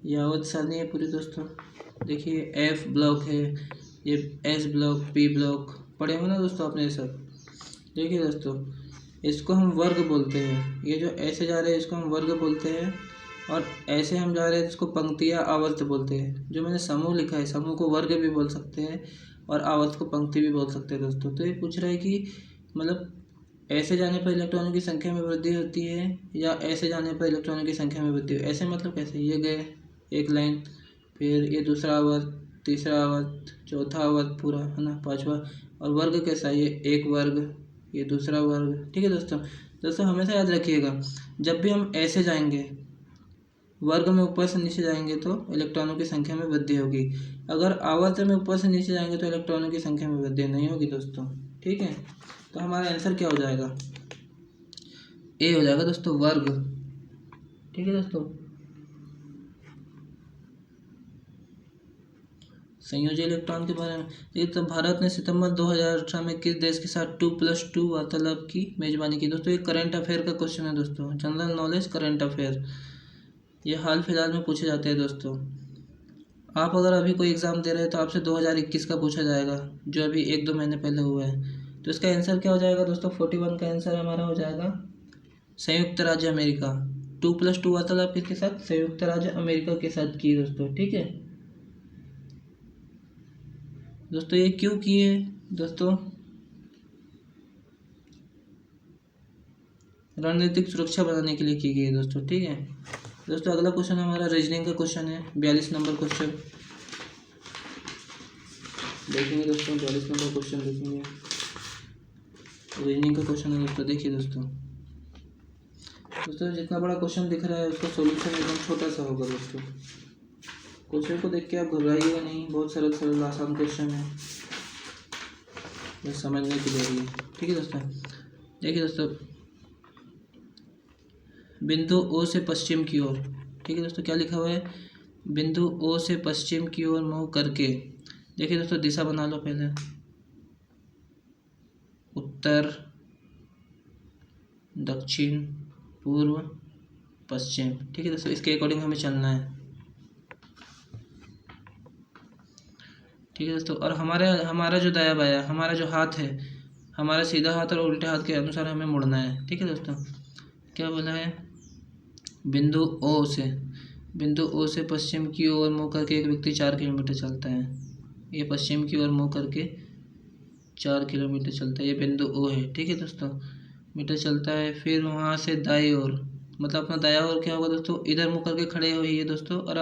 ये आवर्त सारणी है पूरी दोस्तों। देखिए एफ ब्लॉक है, ये एस ब्लॉक, पी ब्लॉक पढ़े हो ना दोस्तों आपने ये सब। देखिए दोस्तों, इसको हम वर्ग बोलते हैं। ये जो ऐसे जा रहे हैं इसको हम वर्ग बोलते हैं, और ऐसे हम जा रहे हैं इसको पंक्ति या आवर्त बोलते हैं। जो मैंने समूह लिखा है, समूह को वर्ग भी बोल सकते हैं और आवर्त को पंक्ति भी बोल सकते हैं दोस्तों। तो ये पूछ रहा है कि मतलब ऐसे जाने पर इलेक्ट्रॉनों की संख्या में वृद्धि होती है या ऐसे जाने पर इलेक्ट्रॉनों की संख्या में वृद्धि। ऐसे मतलब कैसे, ये गए एक लाइन, फिर ये दूसरा आवर्त, तीसरा आवर्त, चौथा आवर्त पूरा है ना, पांचवा। और वर्ग कैसा है, ये एक वर्ग, ये दूसरा वर्ग, ठीक है दोस्तों। दोस्तों हमेशा याद रखिएगा, जब भी हम ऐसे जाएंगे वर्ग में ऊपर से नीचे जाएंगे तो इलेक्ट्रॉनों की संख्या में वृद्धि होगी। अगर आवर्त में ऊपर से नीचे जाएंगे तो इलेक्ट्रॉनों की संख्या में वृद्धि नहीं होगी दोस्तों, ठीक है। तो हमारा आंसर क्या हो जाएगा, ए हो जाएगा दोस्तों, वर्ग, ठीक है दोस्तों। संयोजी इलेक्ट्रॉन के बारे में ये तो भारत ने सितंबर 2018 में किस देश के साथ 2+2 वार्तालाप की मेजबानी की। दोस्तों ये करंट अफेयर का क्वेश्चन है दोस्तों, जनरल नॉलेज करंट अफेयर, ये हाल फिलहाल में पूछे जाते हैं दोस्तों। आप अगर अभी कोई एग्ज़ाम दे रहे हैं तो आपसे 2021 का पूछा जाएगा, जो अभी 1-2 महीने पहले हुआ है। तो इसका आंसर क्या हो जाएगा दोस्तों, 41 का आंसर हमारा हो जाएगा संयुक्त राज्य अमेरिका। 2+2 वार्तालाप किसके साथ, संयुक्त राज्य अमेरिका के साथ की दोस्तों, ठीक है दोस्तों। ये क्यों किए दोस्तों, रणनीतिक सुरक्षा बनाने के लिए की गई है दोस्तों, ठीक है दोस्तों। अगला क्वेश्चन हमारा रीजनिंग का क्वेश्चन है, 42 नंबर क्वेश्चन देखेंगे दोस्तों। 42 नंबर क्वेश्चन देखेंगे, रीजनिंग का क्वेश्चन है दोस्तों। देखिए दोस्तों, जितना बड़ा क्वेश्चन दिख रहा है उसका सॉल्यूशन एकदम छोटा सा होगा दोस्तों। क्वेश्चन को देख के आप घबराइएगा नहीं, बहुत सरल सरल आसान क्वेश्चन है, बस समझने के लिए भी, ठीक है दोस्तों। देखिए दोस्तों, बिंदु ओ से पश्चिम की ओर, ठीक है दोस्तों, क्या लिखा हुआ है, बिंदु ओ से पश्चिम की ओर मूव करके। देखिए दोस्तों, दिशा बना लो पहले, उत्तर, दक्षिण, पूर्व, पश्चिम, ठीक है दोस्तों। इसके अकॉर्डिंग हमें चलना है, ठीक है दोस्तों। और हमारा जो दाया बाया, हमारा जो हाथ है, हमारा सीधा हाथ और उल्टे हाथ के अनुसार हमें मुड़ना है, ठीक है दोस्तों। क्या बोला है, बिंदु ओ से पश्चिम की ओर मुँह करके एक व्यक्ति 4 किलोमीटर चलता है। ये पश्चिम की ओर मुँह करके 4 किलोमीटर चलता है, ये बिंदु ओ है, ठीक है दोस्तों, मीटर चलता है। फिर वहाँ से दाएं ओर, मतलब अपना दाया ओर क्या होगा दोस्तों, इधर मुँह करके खड़े हुए है दोस्तों, और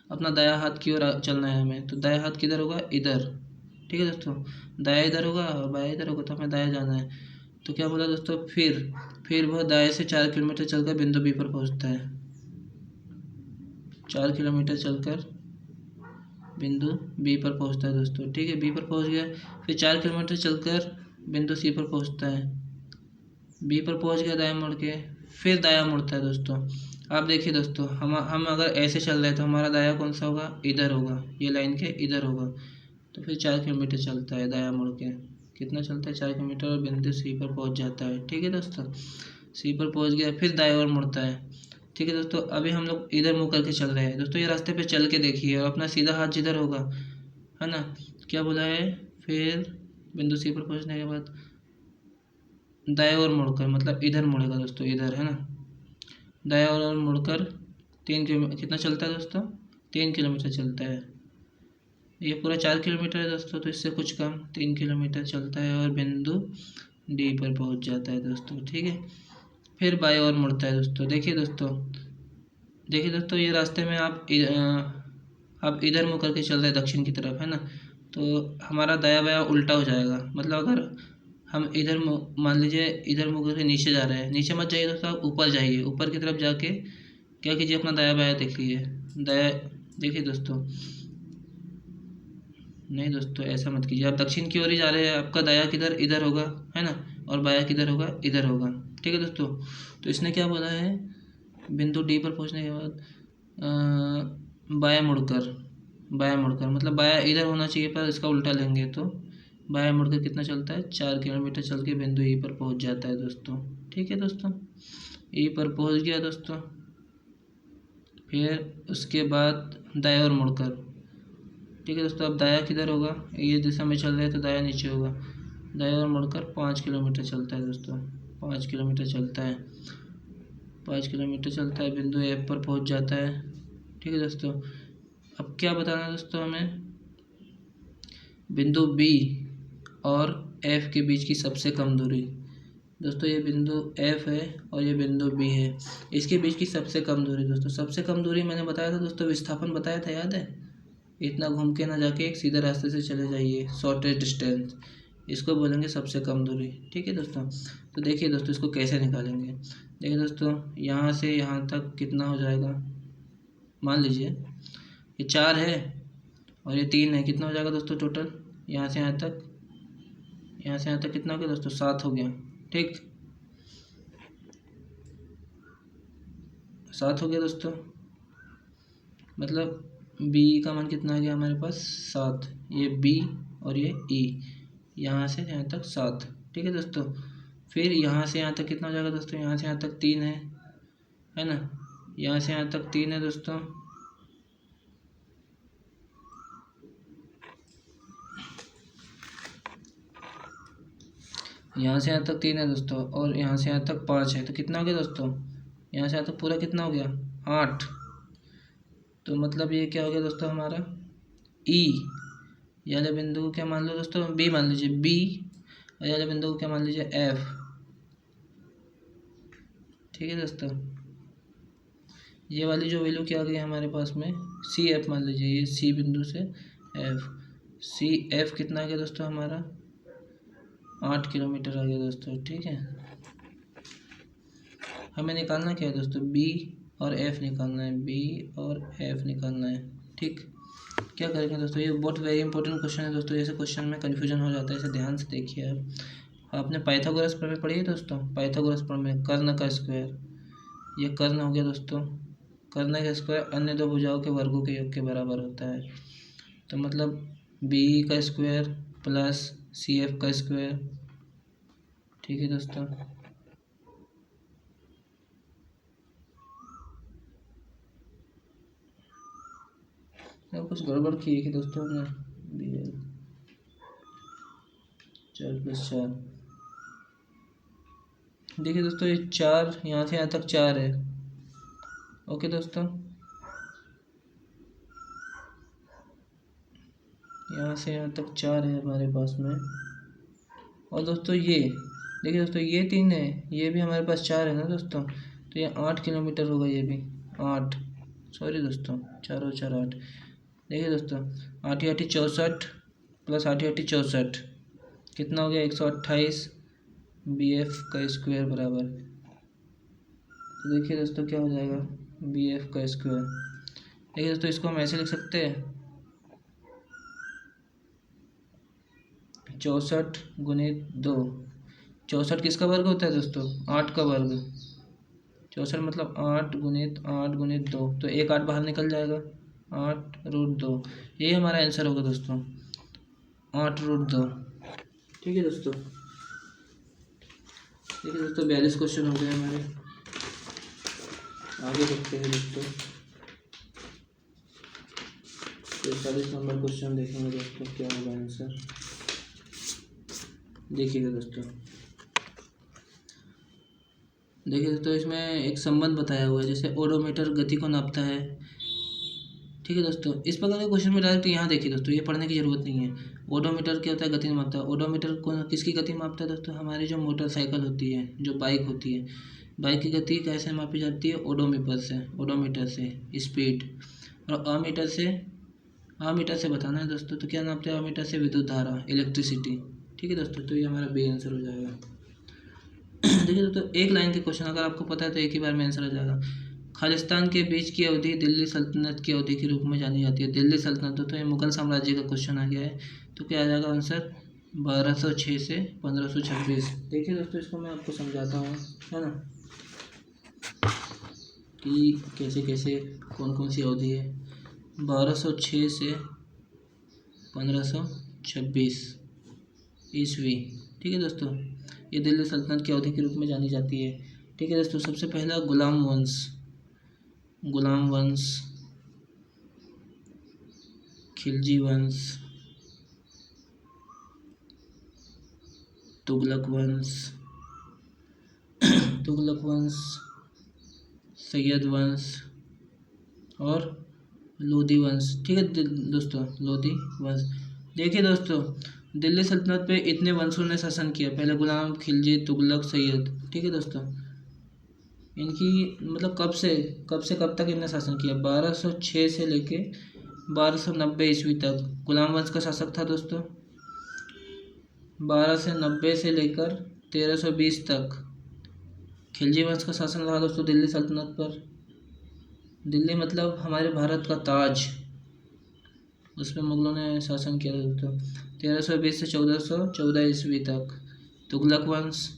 अपना दाया हाथ की ओर चलना है हमें। तो दाया हाथ किधर होगा, इधर, ठीक है दोस्तों। दाया इधर होगा और बाया इधर होगा, तो हमें दाया जाना है। तो क्या बोला दोस्तों, फिर वह दाएं से 4 किलोमीटर चलकर बिंदु बी पर पहुंचता है। 4 किलोमीटर चलकर बिंदु बी पर पहुंचता है दोस्तों, ठीक है। बी पर पहुंच गया, फिर 4 किलोमीटर चलकर बिंदु सी पर पहुंचता है। बी पर पहुंच गया दाएं मुड़ के, फिर दाया मुड़ता है दोस्तों। आप देखिए दोस्तों, हम अगर ऐसे चल रहे हैं तो हमारा दाया कौन सा होगा, इधर होगा, ये लाइन के इधर होगा। तो फिर 4 किलोमीटर चलता है दाया मुड़ के, कितना चलता है, 4 किलोमीटर, और बिंदु सी पर पहुंच जाता है, ठीक है दोस्तों। सी पर पहुंच गया, फिर दाएं ओर मुड़ता है, ठीक है दोस्तों। अभी हम लोग इधर मुँह करके चल रहे हैं दोस्तों, ये रास्ते पे चल के देखिए, और अपना सीधा हाथ जिधर होगा, है ना। क्या बोला है, फिर बिंदु सी पर पहुंचने के बाद दाएं ओर मुड़कर, मतलब इधर मुड़ेगा दोस्तों, इधर, है ना। दाएं ओर मुड़कर 3 किलोमीटर, कितना चलता है दोस्तों, 3 किलोमीटर चलता है। ये पूरा 4 किलोमीटर है दोस्तों, तो इससे कुछ कम 3 किलोमीटर चलता है और बिंदु डी पर पहुंच जाता है दोस्तों, ठीक है। फिर बाएं ओर मुड़ता है दोस्तों। देखिए दोस्तों, ये रास्ते में आप इधर मुँह करके चल रहे हैं दक्षिण की तरफ, है ना। तो हमारा दाया बाया उल्टा हो जाएगा। मतलब अगर हम इधर मान लीजिए इधर मुड़ करके नीचे जा रहे हैं, नीचे मत जाइए दोस्तों, आप ऊपर जाइए, ऊपर की तरफ जाके क्या कीजिए, अपना दाया बाया देखिए। दाया देखिए दोस्तों, नहीं दोस्तों ऐसा मत कीजिए, आप दक्षिण की ओर ही जा रहे हैं, आपका दाया किधर इधर होगा, है ना, और बाया किधर होगा, इधर होगा। ठीक है दोस्तों। तो इसने क्या बोला है, बिंदु डी पर पहुंचने के बाद बाया मुड़कर मतलब बाया इधर होना चाहिए पर इसका उल्टा लेंगे तो बाया मुड़कर कितना चलता है, 4 किलोमीटर चल के बिंदु ई पर पहुंच जाता है दोस्तों। ठीक है दोस्तों, ई पर पहुंच गया दोस्तों। फिर उसके बाद दाया और मुड़कर, ठीक है दोस्तों, अब दाया किधर होगा, ये दिशा में चल रहा है तो दाया नीचे होगा। दाया और मुड़कर 5 किलोमीटर चलता है दोस्तों, 5 किलोमीटर चलता है, 5 किलोमीटर चलता है, बिंदु एफ पर पहुंच जाता है। ठीक है दोस्तों। अब क्या बताना है दोस्तों हमें, बिंदु बी और एफ के बीच की सबसे कम दूरी। दोस्तों ये बिंदु एफ है और ये बिंदु बी है, इसके बीच की सबसे कम दूरी। दोस्तों सबसे कम दूरी मैंने बताया था दोस्तों, विस्थापन बताया था, याद है। इतना घूम के ना जाके एक सीधे रास्ते से चले जाइए, शॉर्टेस्ट डिस्टेंस, इसको बोलेंगे सबसे कम दूरी। ठीक है दोस्तों। तो देखिए दोस्तों इसको कैसे निकालेंगे। देखिए दोस्तों, यहाँ से यहाँ तक कितना हो जाएगा, मान लीजिए ये 4 है और ये 3 है, कितना हो जाएगा दोस्तों टोटल, यहाँ से यहाँ तक, यहाँ से यहाँ तक कितना हो गया दोस्तों, 7 हो गया। ठीक, 7 हो गया दोस्तों। मतलब बी का मान कितना आ गया हमारे पास, 7, ये बी और ये ई, यहाँ से यहाँ तक 7। ठीक है दोस्तों। फिर यहाँ से यहाँ तक कितना हो जाएगा दोस्तों, यहाँ से यहाँ तक 3 है ना, यहाँ से यहाँ तक 3 है दोस्तों। यहाँ से यहाँ तक 3 है दोस्तों और यहाँ से यहाँ तक 5 है, तो कितना हो गया दोस्तों, यहाँ से यहाँ तक पूरा कितना हो गया, 8। तो मतलब ये क्या हो गया दोस्तों हमारा, ई ये वाले बिंदु को क्या मान लो दोस्तों, बी मान लीजिए, बी और ये वाले बिंदु को क्या मान लीजिए, एफ। ठीक है दोस्तों। ये वाली जो वैल्यू क्या आ गई हमारे पास में, सी एफ मान लीजिए, ये सी बिंदु से एफ, सी एफ कितना आ गया दोस्तों हमारा, 8 किलोमीटर आ गया दोस्तों। ठीक है, हमें निकालना क्या है दोस्तों, बी और एफ निकालना है, बी और एफ निकालना है। ठीक, क्या करेंगे दोस्तों, ये बहुत वेरी इंपॉर्टेंट क्वेश्चन है दोस्तों, ऐसे क्वेश्चन में कन्फ्यूजन हो जाता है, इसे ध्यान से देखिए आप। आपने पाइथागोरस प्रमेय पढ़ी है दोस्तों, पाइथागोरस प्रमेय, कर्ण का स्क्वायर, ये कर्ण हो गया दोस्तों, कर्ण का स्क्वायर अन्य दो भुजाओं के वर्गों के योग के बराबर होता है। तो मतलब बी का स्क्वायर प्लस सी एफ का स्क्वायर। ठीक है दोस्तों। कुछ गड़बड़ की है कि दोस्तों हमने, बी एल 4+4, देखिए दोस्तों ये 4 यहाँ से यहाँ तक 4 है। ओके दोस्तों, यहाँ से यहाँ तक 4 है हमारे पास में। और दोस्तों ये देखिए दोस्तों, ये 3 है, ये भी हमारे पास 4 है ना दोस्तों, तो ये 8 किलोमीटर होगा, ये भी 8, सॉरी दोस्तों, 4 और 4 8। देखिए दोस्तों, 8 8 64 प्लस 8 8 64 कितना हो गया, 128 बी एफ का स्क्वायर बराबर। तो देखिए दोस्तों क्या हो जाएगा, बी एफ का स्क्वायर। देखिए दोस्तों इसको हम ऐसे लिख सकते हैं, 64 गुणित 2, 64 किसका वर्ग होता है दोस्तों, 8 का वर्ग, 64 मतलब 8 गुणित 2, तो एक 8 बाहर निकल जाएगा, 8√2, ये हमारा आंसर होगा दोस्तों, 8√2। ठीक है दोस्तों। देखिए दोस्तों 42 क्वेश्चन हो गए हमारे, आगे देखते हैं दोस्तों। 43 नंबर क्वेश्चन देखेंगे दोस्तों, क्या होगा आंसर, देखिएगा दोस्तों। देखिए दोस्तों इसमें एक संबंध बताया हुआ है, जैसे ओडोमीटर गति को नापता है। ठीक है दोस्तों, इस प्रकार के क्वेश्चन में डायरेक्ट यहाँ देखिए दोस्तों, ये पढ़ने की जरूरत नहीं है। ओडोमीटर क्या होता है, गति मापता है। ओडोमीटर को किसकी गति मापता है दोस्तों, हमारी जो मोटरसाइकिल होती है, जो बाइक होती है, बाइक की गति कैसे मापी जाती है, ओडोमीटर से स्पीड, और अमीटर से आमीटर से बताना है दोस्तों। तो क्या नापते हैं आमीटर से? विद्युत धारा, इलेक्ट्रिसिटी। ठीक है दोस्तों, तो ये हमारा बी आंसर हो जाएगा। देखिए दोस्तों, एक लाइन के क्वेश्चन अगर आपको पता है तो एक ही बार में आंसर हो जाएगा। खालिस्तान के बीच की अवधि दिल्ली सल्तनत की अवधि के रूप में जानी जाती है। दिल्ली सल्तनत तो ये मुगल साम्राज्य का क्वेश्चन आ गया है। तो क्या आ जाएगा आंसर? 1206 से 1526। देखिए दोस्तों, इसको मैं आपको समझाता हूँ, है ना, कि कैसे कैसे कौन कौन सी अवधि है। 1206 से 1526 ईस्वी। ठीक है दोस्तों, ये दिल्ली सल्तनत की अवधि के रूप में जानी जाती है। ठीक है दोस्तों, सबसे पहला गुलाम वंश, गुलाम वंश, खिलजी वंश, तुगलक वंश, तुगलक वंश, सैयद वंश और लोधी वंश। ठीक है दोस्तों, लोधी वंश। देखिए दोस्तों, दिल्ली सल्तनत पे इतने वंशों ने शासन किया, पहले गुलाम, खिलजी, तुगलक, सैयद। ठीक है दोस्तों, इनकी मतलब कब से कब तक इनने शासन किया? 1206 से लेके 1290 ईस्वी तक गुलाम वंश का शासक था दोस्तों। 1290 से लेकर 1320 तक खिलजी वंश का शासन रहा दोस्तों दिल्ली सल्तनत पर। दिल्ली मतलब हमारे भारत का ताज, उस पर मुगलों ने शासन किया था दोस्तों। 1320 से 1414 ईस्वी तक तुगलक वंश,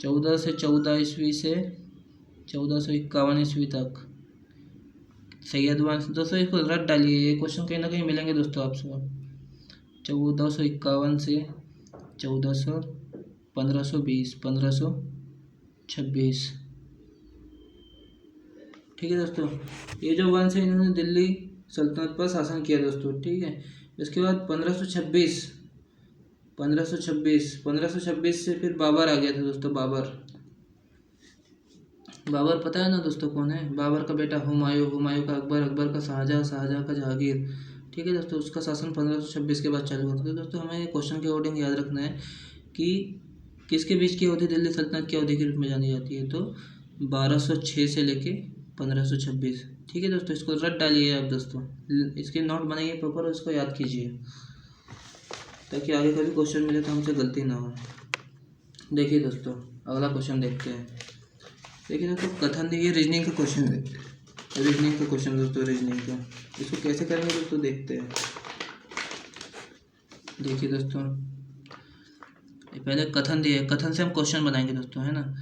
14 से 14 ईस्वी से 1451 ईस्वी तक सैयद वंश। दोस्तों इसको रट डालिए, ये क्वेश्चन कहीं ना कहीं मिलेंगे दोस्तों आपसे। 1451 से 1520 1526। ठीक है दोस्तों, ये जो वंश है इन्होंने दिल्ली सल्तनत पर शासन किया दोस्तों। ठीक है, इसके बाद 1526 से फिर बाबर आ गया था दोस्तों। बाबर पता है ना दोस्तों कौन है? बाबर का बेटा हुमायूं, हुमायूं का अकबर, अकबर का शाहजहां, शाहजहां का जहांगीर। ठीक है दोस्तों, उसका शासन 1526 के बाद चालू हुआ था। तो दोस्तों हमें ये क्वेश्चन के अकॉर्डिंग याद रखना है कि किसके बीच की अवधि दिल्ली सल्तनत की अवधि के रूप में जानी जाती है। तो 1206 से लेके 1526। ठीक है दोस्तों, इसको रट डालिए आप दोस्तों, इसके नोट बनाइए प्रॉपर और इसको याद कीजिए, ताकि आगे कभी क्वेश्चन मिले तो हमसे गलती ना हो। देखिए दोस्तों, अगला क्वेश्चन देखते हैं। देखिए दोस्तों, कथन दिए, रीजनिंग का क्वेश्चन देखते हैं। रीजनिंग का क्वेश्चन दोस्तों, रीजनिंग का, इसको कैसे करेंगे दोस्तों देखते हैं। देखिए दोस्तों, पहले कथन दिए, कथन से हम क्वेश्चन बनाएंगे दोस्तों, है ना,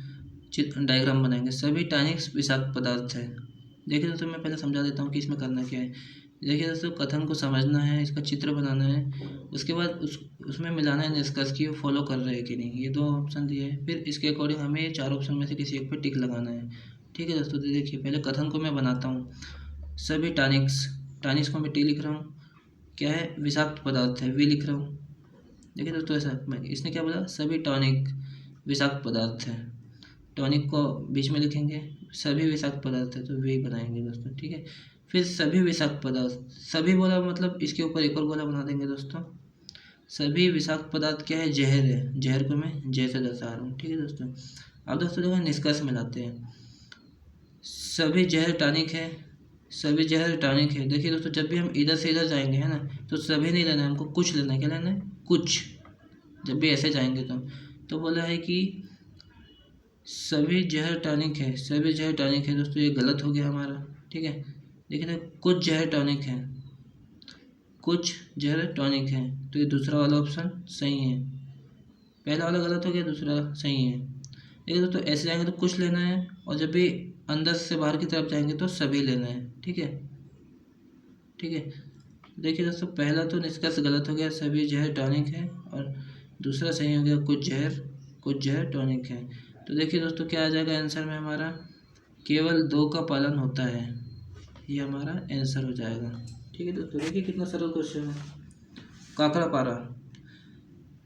चित्र डायग्राम बनाएंगे। सभी टाइनिक्स विषाक्त पदार्थ है। देखिए दोस्तों, मैं पहले समझा देता हूँ कि इसमें करना क्या है। देखिए दोस्तों, कथन को समझना है, इसका चित्र बनाना है, उसके बाद उसमें मिलाना है निष्कर्ष की वो फॉलो कर रहे हैं कि नहीं। ये 2 ऑप्शन दिए हैं, फिर इसके अकॉर्डिंग हमें ये 4 ऑप्शन में से किसी एक पे टिक लगाना है। ठीक है दोस्तों, तो देखिए पहले कथन को मैं बनाता हूँ। सभी टानिक्स को मैं टी लिख रहा हूँ, क्या है, विषाक्त पदार्थ है, वी लिख रहा हूँ। देखिए दोस्तों, ऐसा इसने क्या बोला, सभी टॉनिक विषाक्त पदार्थ है, टॉनिक को बीच में लिखेंगे, सभी विषाक्त पदार्थ है तो वे बनाएंगे दोस्तों। ठीक है, फिर सभी विषाक्त पदार्थ, सभी बोला मतलब इसके ऊपर एक और गोला बना देंगे दोस्तों। सभी विषाक्त पदार्थ क्या है, जहर है, जहर को मैं जय से दर्शा रहा हूँ। ठीक है दोस्तों, अब दोस्तों देखो निष्कर्ष मिलाते हैं। सभी जहर टॉनिक है, सभी जहर टॉनिक है। देखिए दोस्तों, जब भी हम इधर से इधर जाएंगे, है ना, तो सभी नहीं लेना है हमको, कुछ लेना है। क्या लेना है? कुछ। जब भी ऐसे जाएंगे तो बोला है कि सभी जहर टॉनिक है, सभी जहर टॉनिक है दोस्तों, ये गलत हो गया हमारा। ठीक है, देखिए ना, कुछ जहर टॉनिक है, कुछ जहर टॉनिक है, तो ये दूसरा वाला ऑप्शन सही है। पहला वाला गलत हो गया, दूसरा सही है। देखिए दोस्तों, ऐसे जाएंगे तो कुछ लेना है, और जब भी अंदर से बाहर की तरफ जाएंगे तो सभी लेना है। ठीक है, ठीक है। देखिए दोस्तों, पहला तो निष्कर्ष गलत हो गया, सभी जहर टॉनिक है, और दूसरा सही हो गया, कुछ जहर टॉनिक है। तो देखिए दोस्तों, क्या आ जाएगा आंसर में हमारा, केवल 2 का पालन होता है, ये हमारा आंसर हो जाएगा। ठीक है दोस्तों, देखिए कितना सरल क्वेश्चन है।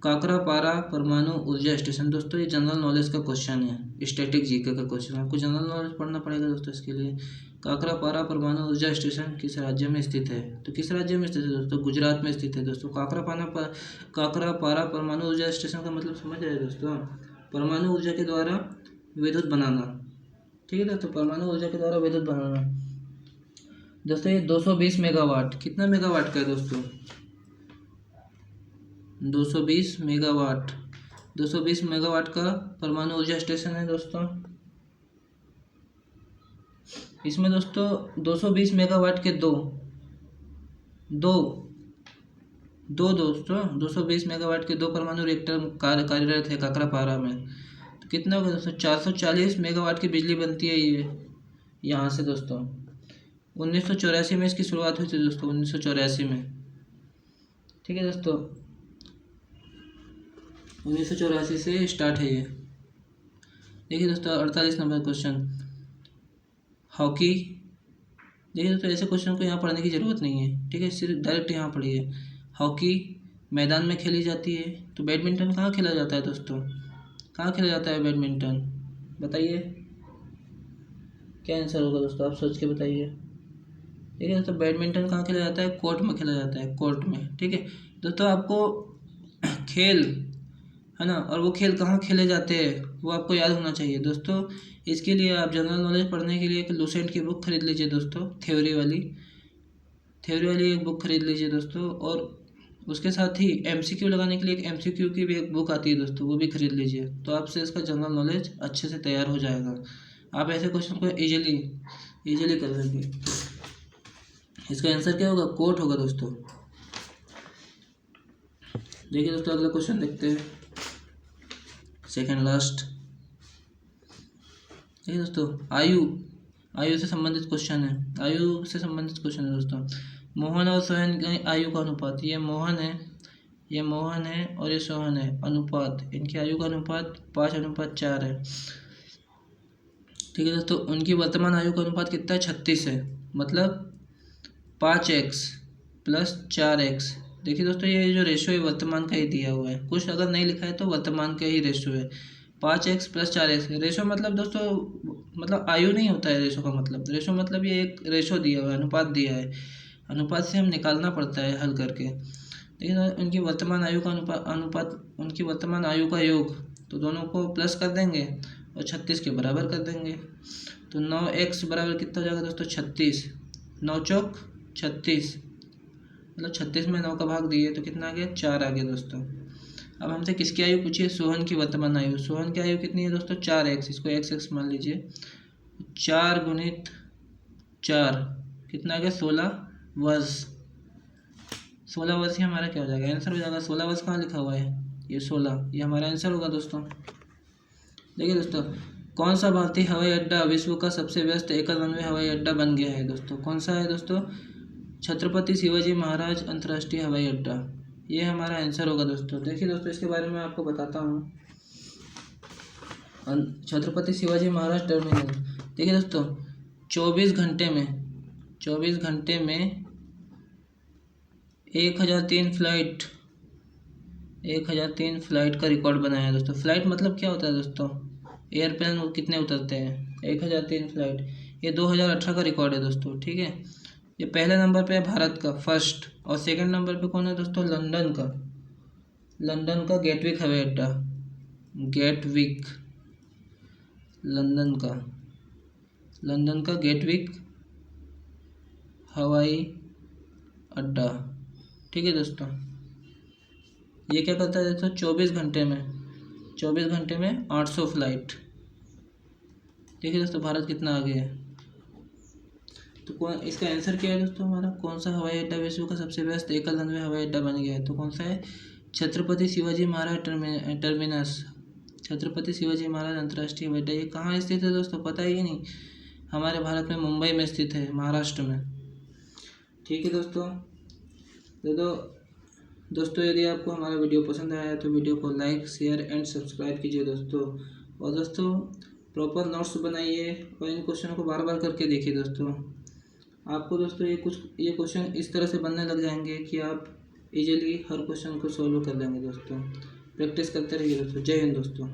काकरापारा परमाणु ऊर्जा स्टेशन। दोस्तों ये जनरल नॉलेज का क्वेश्चन है, स्टैटिक जीके का क्वेश्चन है, आपको जनरल नॉलेज पढ़ना पड़ेगा दोस्तों इसके लिए। काकरापारा परमाणु ऊर्जा स्टेशन किस राज्य में स्थित है? तो किस राज्य में स्थित है दोस्तों? गुजरात में स्थित है दोस्तों। काकरापारा परमाणु ऊर्जा स्टेशन का मतलब समझ रहे हैं दोस्तों, परमाणु ऊर्जा के द्वारा विद्युत बनाना। ठीक है दोस्तों, परमाणु ऊर्जा के द्वारा विद्युत बनाना। दोस्तों ये 220 मेगावाट, कितना मेगावाट का है दोस्तों? 220 मेगावाट, 220 मेगावाट का परमाणु ऊर्जा स्टेशन है दोस्तों। इसमें दोस्तों 220 मेगावाट के दो दोस्तों 220 मेगावाट के दो परमाणु रिएक्टर कार्यरत है काकरापारा में। तो कितना होगा दोस्तों? 440 मेगावाट की बिजली बनती है ये यहाँ से दोस्तों। 1984 में इसकी शुरुआत हुई थी दोस्तों, 1984 में। ठीक है दोस्तों, 1984 से स्टार्ट है ये। देखिए दोस्तों 48 नंबर क्वेश्चन, हॉकी। देखिए दोस्तों ऐसे क्वेश्चन को यहाँ पढ़ने की ज़रूरत नहीं है, ठीक है, सिर्फ डायरेक्ट यहाँ पढ़िए। हॉकी मैदान में खेली जाती है, तो बैडमिंटन कहाँ खेला जाता है दोस्तों? कहाँ खेला जाता है बैडमिंटन? बताइए क्या आंसर होगा दोस्तों, आप सोच के बताइए। ठीक है दोस्तों, बैडमिंटन कहाँ खेला जाता है? कोर्ट में खेला जाता है, कोर्ट में। ठीक है दोस्तों, आपको खेल है ना, और वो खेल कहाँ खेले जाते हैं वो आपको याद होना चाहिए दोस्तों। इसके लिए आप जनरल नॉलेज पढ़ने के लिए एक लूसेंट की बुक खरीद लीजिए दोस्तों, थ्योरी वाली एक बुक खरीद लीजिए दोस्तों। और उसके साथ ही एमसीक्यू लगाने के लिए एक एमसीक्यू की भी एक बुक आती है दोस्तों, वो भी खरीद लीजिए। तो आपसे इसका जनरल नॉलेज अच्छे से तैयार हो जाएगा, आप ऐसे क्वेश्चन को इजीली कर लेंगे। इसका आंसर क्या होगा? कोर्ट होगा दोस्तों। देखिए दोस्तों अगला क्वेश्चन देखते हैं, सेकंड लास्ट। देखिए दोस्तों आयु से संबंधित क्वेश्चन है, आयु से संबंधित क्वेश्चन है दोस्तों। मोहन और सोहन की आयु का अनुपात, ये मोहन है और ये सोहन है, अनुपात इनकी आयु का अनुपात 5:4 है। ठीक है दोस्तों, उनकी वर्तमान आयु का अनुपात कितना है? 36 है, मतलब 5x + 4x। देखिए दोस्तों ये जो रेशो है वर्तमान का ही दिया हुआ है, कुछ अगर नहीं लिखा है तो वर्तमान का ही रेशो है। 5x + 4x रेशो मतलब दोस्तों, मतलब आयु नहीं होता है रेशो का मतलब। रेशो मतलब ये एक रेशो दिया हुआ है, अनुपात दिया है, अनुपात से हम निकालना पड़ता है हल करके। देखिए उनकी वर्तमान आयु का अनुपात उनकी वर्तमान आयु का योग, तो दोनों को प्लस कर देंगे और 36 के बराबर कर देंगे। तो 9x बराबर कितना हो जाएगा दोस्तों? 36, 9 चौक 36, मतलब 36 में 9 का भाग दिए तो कितना आ गया? 4 आ गया दोस्तों। अब हमसे किसकी आयु पूछिए? सोहन की वर्तमान आयु। सोहन की आयु कितनी है दोस्तों? 4x, इसको x मान लीजिए। 4 × 4 कितना आ गया? 16 वर्ष। 16 वर्ष ही हमारा क्या हो जाएगा? आंसर हो जाएगा। 16 वर्ष कहाँ लिखा हुआ है? ये 16, ये हमारा आंसर होगा दोस्तों। देखिए दोस्तों, कौन सा भारतीय हवाई अड्डा विश्व का सबसे व्यस्त एकल रनवे हवाई अड्डा बन गया है दोस्तों? कौन सा है दोस्तों? छत्रपति शिवाजी महाराज अंतर्राष्ट्रीय हवाई अड्डा, ये हमारा आंसर होगा दोस्तों। देखिए दोस्तों इसके बारे में आपको बताता हूँ, छत्रपति शिवाजी महाराज टर्मिनल। देखिए दोस्तों 24 घंटे में 1003 फ्लाइट का रिकॉर्ड बनाया है दोस्तों। फ्लाइट मतलब क्या होता है दोस्तों? एयरप्लेन कितने उतरते हैं? 1003 फ्लाइट, ये 2018 का रिकॉर्ड है दोस्तों। ठीक है, ये पहले नंबर पे है भारत का, फर्स्ट। और सेकंड नंबर पे कौन है दोस्तों? लंदन का गेटविक हवाई अड्डा, लंदन का गेटविक हवाई अड्डा। ठीक है दोस्तों, ये क्या करता है दोस्तों? 24 घंटे में 800 फ्लाइट। देखिए दोस्तों भारत कितना आगे है। तो कौन इसका आंसर क्या है दोस्तों हमारा? कौन सा हवाई अड्डा विश्व का सबसे व्यस्त एकल रनवे हवाई अड्डा बन गया है? तो कौन सा है? छत्रपति शिवाजी महाराज टर्मिनस, छत्रपति शिवाजी महाराज अंतर्राष्ट्रीय हवाई अड्डा। ये कहाँ स्थित है दोस्तों? पता ही नहीं। हमारे भारत में मुंबई में स्थित है, महाराष्ट्र में। ठीक है दोस्तों, दोस्तों यदि आपको हमारा वीडियो पसंद आया तो वीडियो को लाइक, शेयर एंड सब्सक्राइब कीजिए दोस्तों। और दोस्तों प्रॉपर नोट्स बनाइए और इन क्वेश्चनों को बार बार करके देखिए दोस्तों। आपको दोस्तों ये क्वेश्चन इस तरह से बनने लग जाएंगे कि आप इजीली हर क्वेश्चन को सॉल्व कर लेंगे दोस्तों। प्रैक्टिस करते रहिए दोस्तों। जय हिंद दोस्तों।